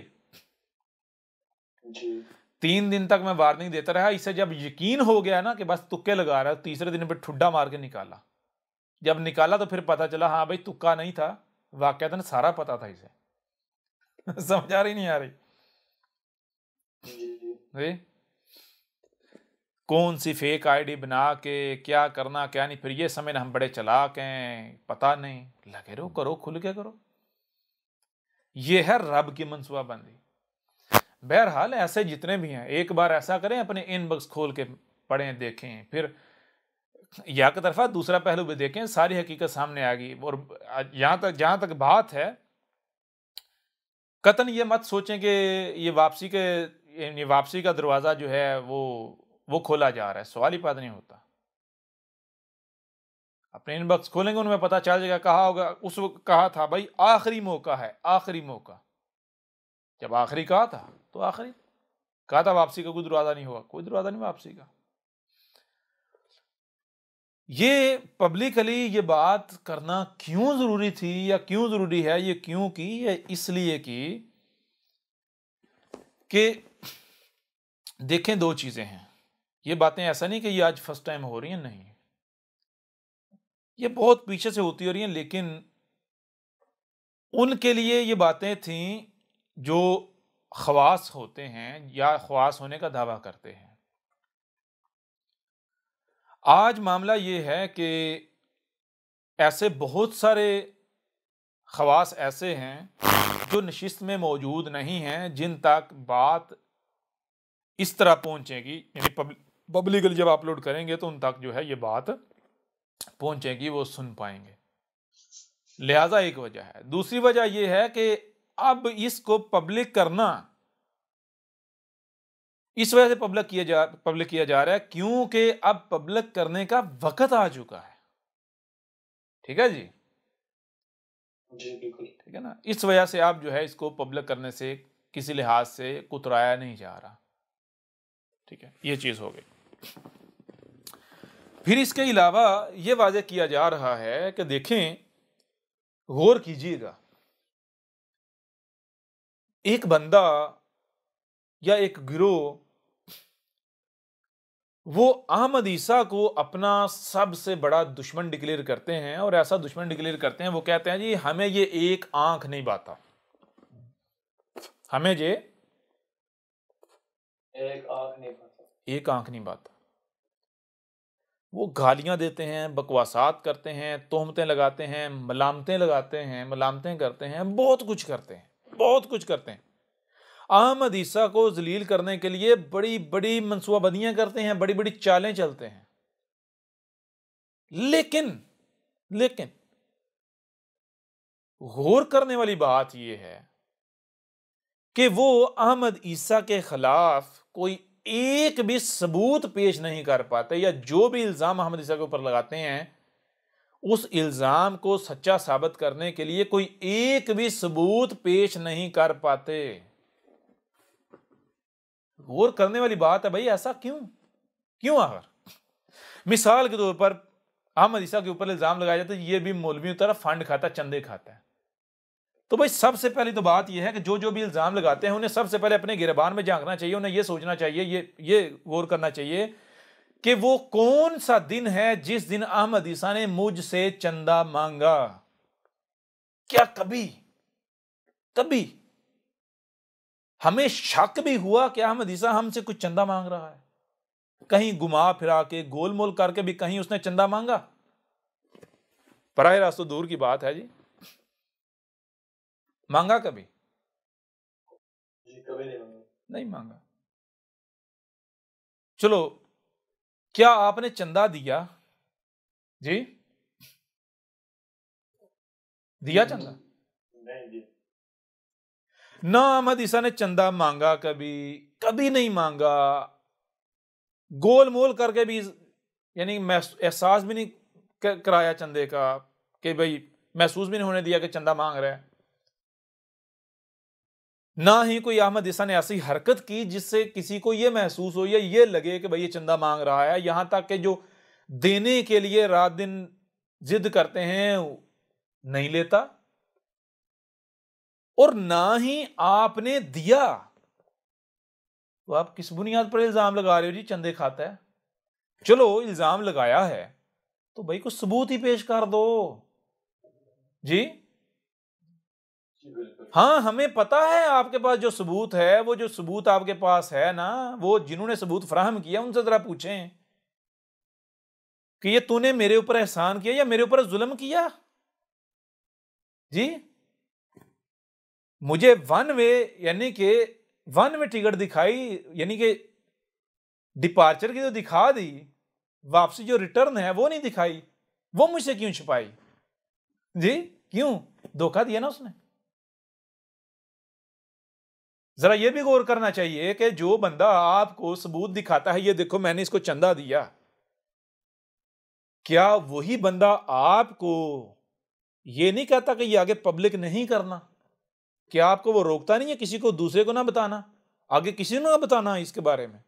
जी 3 दिन तक मैं वार्निंग देता रहा। इसे जब यकीन हो गया ना कि बस तुक्के लगा रहा है, तीसरे दिन पे ठुड्डा मार के निकाला। जब निकाला तो फिर पता चला हाँ भाई तुक्का नहीं था, वाकयातन सारा पता था इसे। समझ आ रही नहीं आ रही? जी, कौन सी फेक आईडी बना के क्या करना क्या नहीं, फिर ये समझना हम बड़े चालाक हैं, पता नहीं। लगे रहो, करो, खुल के करो। ये है रब की मनसूबाबंदी। बहरहाल ऐसे जितने भी हैं, एक बार ऐसा करें, अपने इनबॉक्स खोल के पढ़ें, देखें, फिर या की तरफा दूसरा पहलू भी देखें, सारी हकीकत सामने आ गई। और जहां तक बात है, कतन ये मत सोचें कि ये वापसी का दरवाजा जो है वो खोला जा रहा है, सवाल ही पैदा नहीं होता। अपने इनबॉक्स खोलेंगे, उनमें पता चल जाएगा। कहा होगा उस वक्त, कहा था भाई आखिरी मौका है, आखिरी मौका। जब आखिरी कहा था तो आखिरी कहा था, वापसी का कोई दरवाजा नहीं होगा, कोई दरवाजा नहीं वापसी का। ये पब्लिकली ये बात करना क्यों जरूरी थी या क्यों जरूरी है, ये क्यों की? ये इसलिए कि देखें, दो चीजें हैं। ये बातें ऐसा नहीं कि ये आज फर्स्ट टाइम हो रही हैं, नहीं, ये बहुत पीछे से होती हो रही हैं। लेकिन उनके लिए ये बातें थीं जो खवास होते हैं या खवास होने का दावा करते हैं। आज मामला ये है कि ऐसे बहुत सारे खवास ऐसे हैं जो नशिस्त में मौजूद नहीं हैं, जिन तक बात इस तरह पहुंचेगी, यानी पब्लिकली जब अपलोड करेंगे तो उन तक जो है ये बात पहुंचेगी, वो सुन पाएंगे। लिहाजा एक वजह है। दूसरी वजह यह है कि अब इसको पब्लिक करना इस वजह से पब्लिक किया जा रहा है क्योंकि अब पब्लिक करने का वक्त आ चुका है। ठीक है जी? जी बिल्कुल ठीक है ना। इस वजह से आप जो है इसको पब्लिक करने से किसी लिहाज से कुतराया नहीं जा रहा। ठीक है, ये चीज हो गई। फिर इसके अलावा यह वाज़ेह किया जा रहा है कि देखें, गौर कीजिएगा, एक बंदा या एक गिरोह वो अहमद ईसा को अपना सबसे बड़ा दुश्मन डिक्लेयर करते हैं, और ऐसा दुश्मन डिक्लेयर करते हैं, वो कहते हैं जी हमें ये एक आंख नहीं बाता, हमें ये एक आंख नहीं बाता। वो गालियां देते हैं, बकवासात करते हैं, तोहमतें लगाते हैं, मलामतें लगाते हैं, मलामतें करते हैं, बहुत कुछ करते हैं, बहुत कुछ करते हैं। अहमद ईसा को जलील करने के लिए बड़ी बड़ी मनसूबाबंदियां करते हैं, बड़ी बड़ी चालें चलते हैं। लेकिन गौर करने वाली बात यह है कि वो अहमद ईसा के खिलाफ कोई एक भी सबूत पेश नहीं कर पाते, या जो भी इल्जाम अहमद ईसा के ऊपर लगाते हैं उस इल्जाम को सच्चा साबित करने के लिए कोई एक भी सबूत पेश नहीं कर पाते। गौर करने वाली बात है भाई, ऐसा क्यों आखिर? मिसाल के तौर पर अहमद ईसा के ऊपर इल्जाम लगाया जाता है ये भी मौलवियों तरफ फंड खाता, चंदे खाता है। तो भाई सबसे पहली तो बात यह है कि जो भी इल्जाम लगाते हैं उन्हें सबसे पहले अपने गिरबान में झांकना चाहिए, उन्हें यह सोचना चाहिए, ये गौर करना चाहिए कि वो कौन सा दिन है जिस दिन अहमद ईसा ने मुझसे चंदा मांगा। क्या कभी हमें शक भी हुआ कि अहमद ईसा हमसे कुछ चंदा मांग रहा है? कहीं घुमा फिरा के, गोल मोल करके भी कहीं उसने चंदा मांगा? पराए रास्त तो दूर की बात है जी, मांगा कभी? जी कभी नहीं मांगा। चलो, क्या आपने चंदा दिया जी? दिया चंदा? नहीं दिया। ना अहमद ईसा ने चंदा मांगा, कभी नहीं मांगा। गोल मोल करके भी, यानी एहसास भी नहीं कराया चंदे का, कि भाई महसूस भी नहीं होने दिया कि चंदा मांग रहा है। ना ही कोई अहमद ईसा ने ऐसी हरकत की जिससे किसी को यह महसूस हो या ये लगे कि भाई ये चंदा मांग रहा है। यहां तक कि जो देने के लिए रात दिन जिद करते हैं नहीं लेता, और ना ही आपने दिया। तो आप किस बुनियाद पर इल्जाम लगा रहे हो जी चंदे खाता है? चलो इल्जाम लगाया है तो भाई कुछ सबूत ही पेश कर दो जी। हाँ, हमें पता है आपके पास जो सबूत है, वो जो सबूत आपके पास है ना, वो जिन्होंने सबूत फराहम किया उनसे जरा पूछें कि ये तूने मेरे ऊपर एहसान किया या मेरे ऊपर जुल्म किया जी। मुझे वन वे टिकट दिखाई, यानी कि डिपार्चर की तो दिखा दी, वापसी जो रिटर्न है वो नहीं दिखाई, वो मुझसे क्यों छुपाई जी? क्यों? धोखा दिया ना उसने। जरा ये भी गौर करना चाहिए कि जो बंदा आपको सबूत दिखाता है, ये देखो मैंने इसको चंदा दिया, क्या वही बंदा आपको ये नहीं कहता कि ये आगे पब्लिक नहीं करना? क्या आपको वो रोकता नहीं है किसी को दूसरे को ना बताना, आगे किसी को ना बताना इसके बारे में?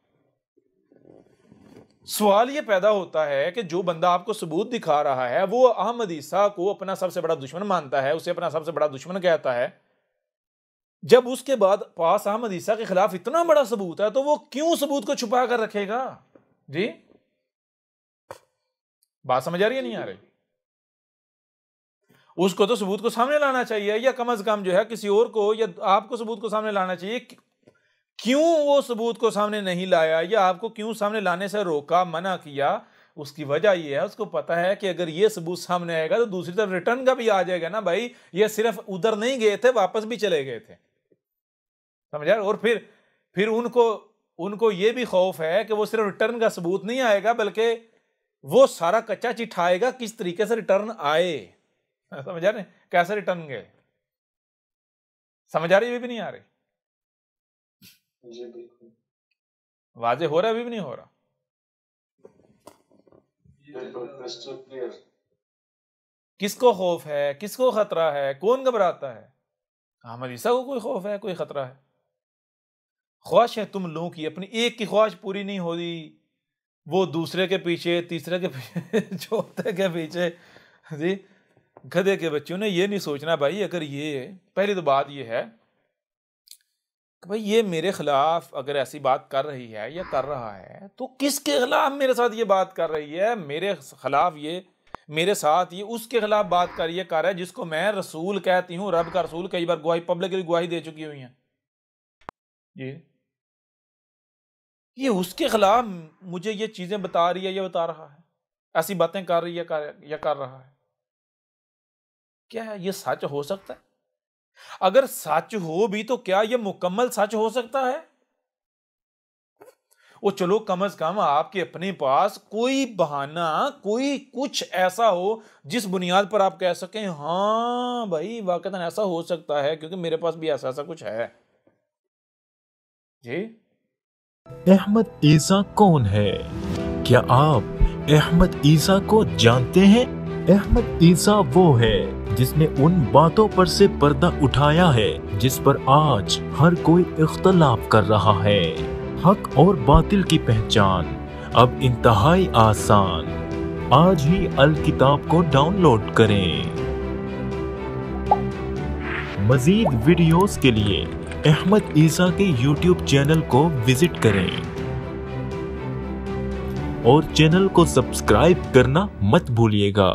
सवाल ये पैदा होता है कि जो बंदा आपको सबूत दिखा रहा है वो अहमद ईसा को अपना सबसे बड़ा दुश्मन मानता है, उसे अपना सबसे बड़ा दुश्मन कहता है। जब उसके बाद पास अहमद ईसा के खिलाफ इतना बड़ा सबूत है तो वो क्यों सबूत को छुपा कर रखेगा जी? बात समझ आ रही है नहीं आ रही? उसको तो सबूत को सामने लाना चाहिए, या कम से कम जो है किसी और को या आपको सबूत को सामने लाना चाहिए। क्यों वो सबूत को सामने नहीं लाया या आपको क्यों सामने लाने से रोका, मना किया? उसकी वजह ये है, उसको पता है कि अगर ये सबूत सामने आएगा तो दूसरी तरफ रिटर्न का भी आ जाएगा ना भाई, ये सिर्फ उधर नहीं गए थे, वापस भी चले गए थे, समझ यार। और फिर उनको ये भी खौफ है कि वो सिर्फ रिटर्न का सबूत नहीं आएगा बल्कि वो सारा कच्चा चिट्ठा आएगा किस तरीके से रिटर्न आए, समझ आ रहे, कैसे रिटर्न गए, समझ आ रही है? भी नहीं आ रही? जी बिल्कुल वाजे हो रहा है? अभी भी नहीं हो रहा? किसको खौफ है, किसको खतरा है, कौन घबराता है? अहमद ईसा को कोई खौफ है, कोई खतरा है? ख्वाहिश है तुम लोगों की, अपनी एक की ख्वाहिश पूरी नहीं हो रही, वो दूसरे के पीछे, तीसरे के पीछे, चौथे के पीछे जी। गधे के बच्चों ने ये नहीं सोचना भाई, अगर ये पहली तो बात ये है कि भाई ये मेरे खिलाफ अगर ऐसी बात कर रही है या कर रहा है तो किसके खिलाफ मेरे साथ ये बात कर रही है? मेरे खिलाफ ये, मेरे साथ ये उसके खिलाफ बात कर रहा है जिसको मैं रसूल कहती हूँ, रब का रसूल, कई बार गवाही पब्लिकली गवाही दे चुकी हुई है ये उसके खिलाफ मुझे ये चीजें बता रही है, ये बता रहा है, ऐसी बातें कर रही है या कर रहा है। क्या है ये सच हो सकता है? अगर सच हो भी तो क्या ये मुकम्मल सच हो सकता है? वो चलो कम से कम आपके अपने पास कोई बहाना, कोई कुछ ऐसा हो जिस बुनियाद पर आप कह सकें हाँ भाई वाकईतन ऐसा हो सकता है क्योंकि मेरे पास भी ऐसा कुछ है जी। अहमद ईसा कौन है? क्या आप अहमद ईसा को जानते हैं? अहमद ईसा वो है जिसने उन बातों पर से पर्दा उठाया है जिस पर आज हर कोई इख्तलाफ कर रहा है। हक और बातिल की पहचान अब इंतहाई आसान। आज ही अल किताब को डाउनलोड करें। मजीद वीडियोस के लिए अहमद ईसा के YouTube चैनल को विजिट करें और चैनल को सब्सक्राइब करना मत भूलिएगा।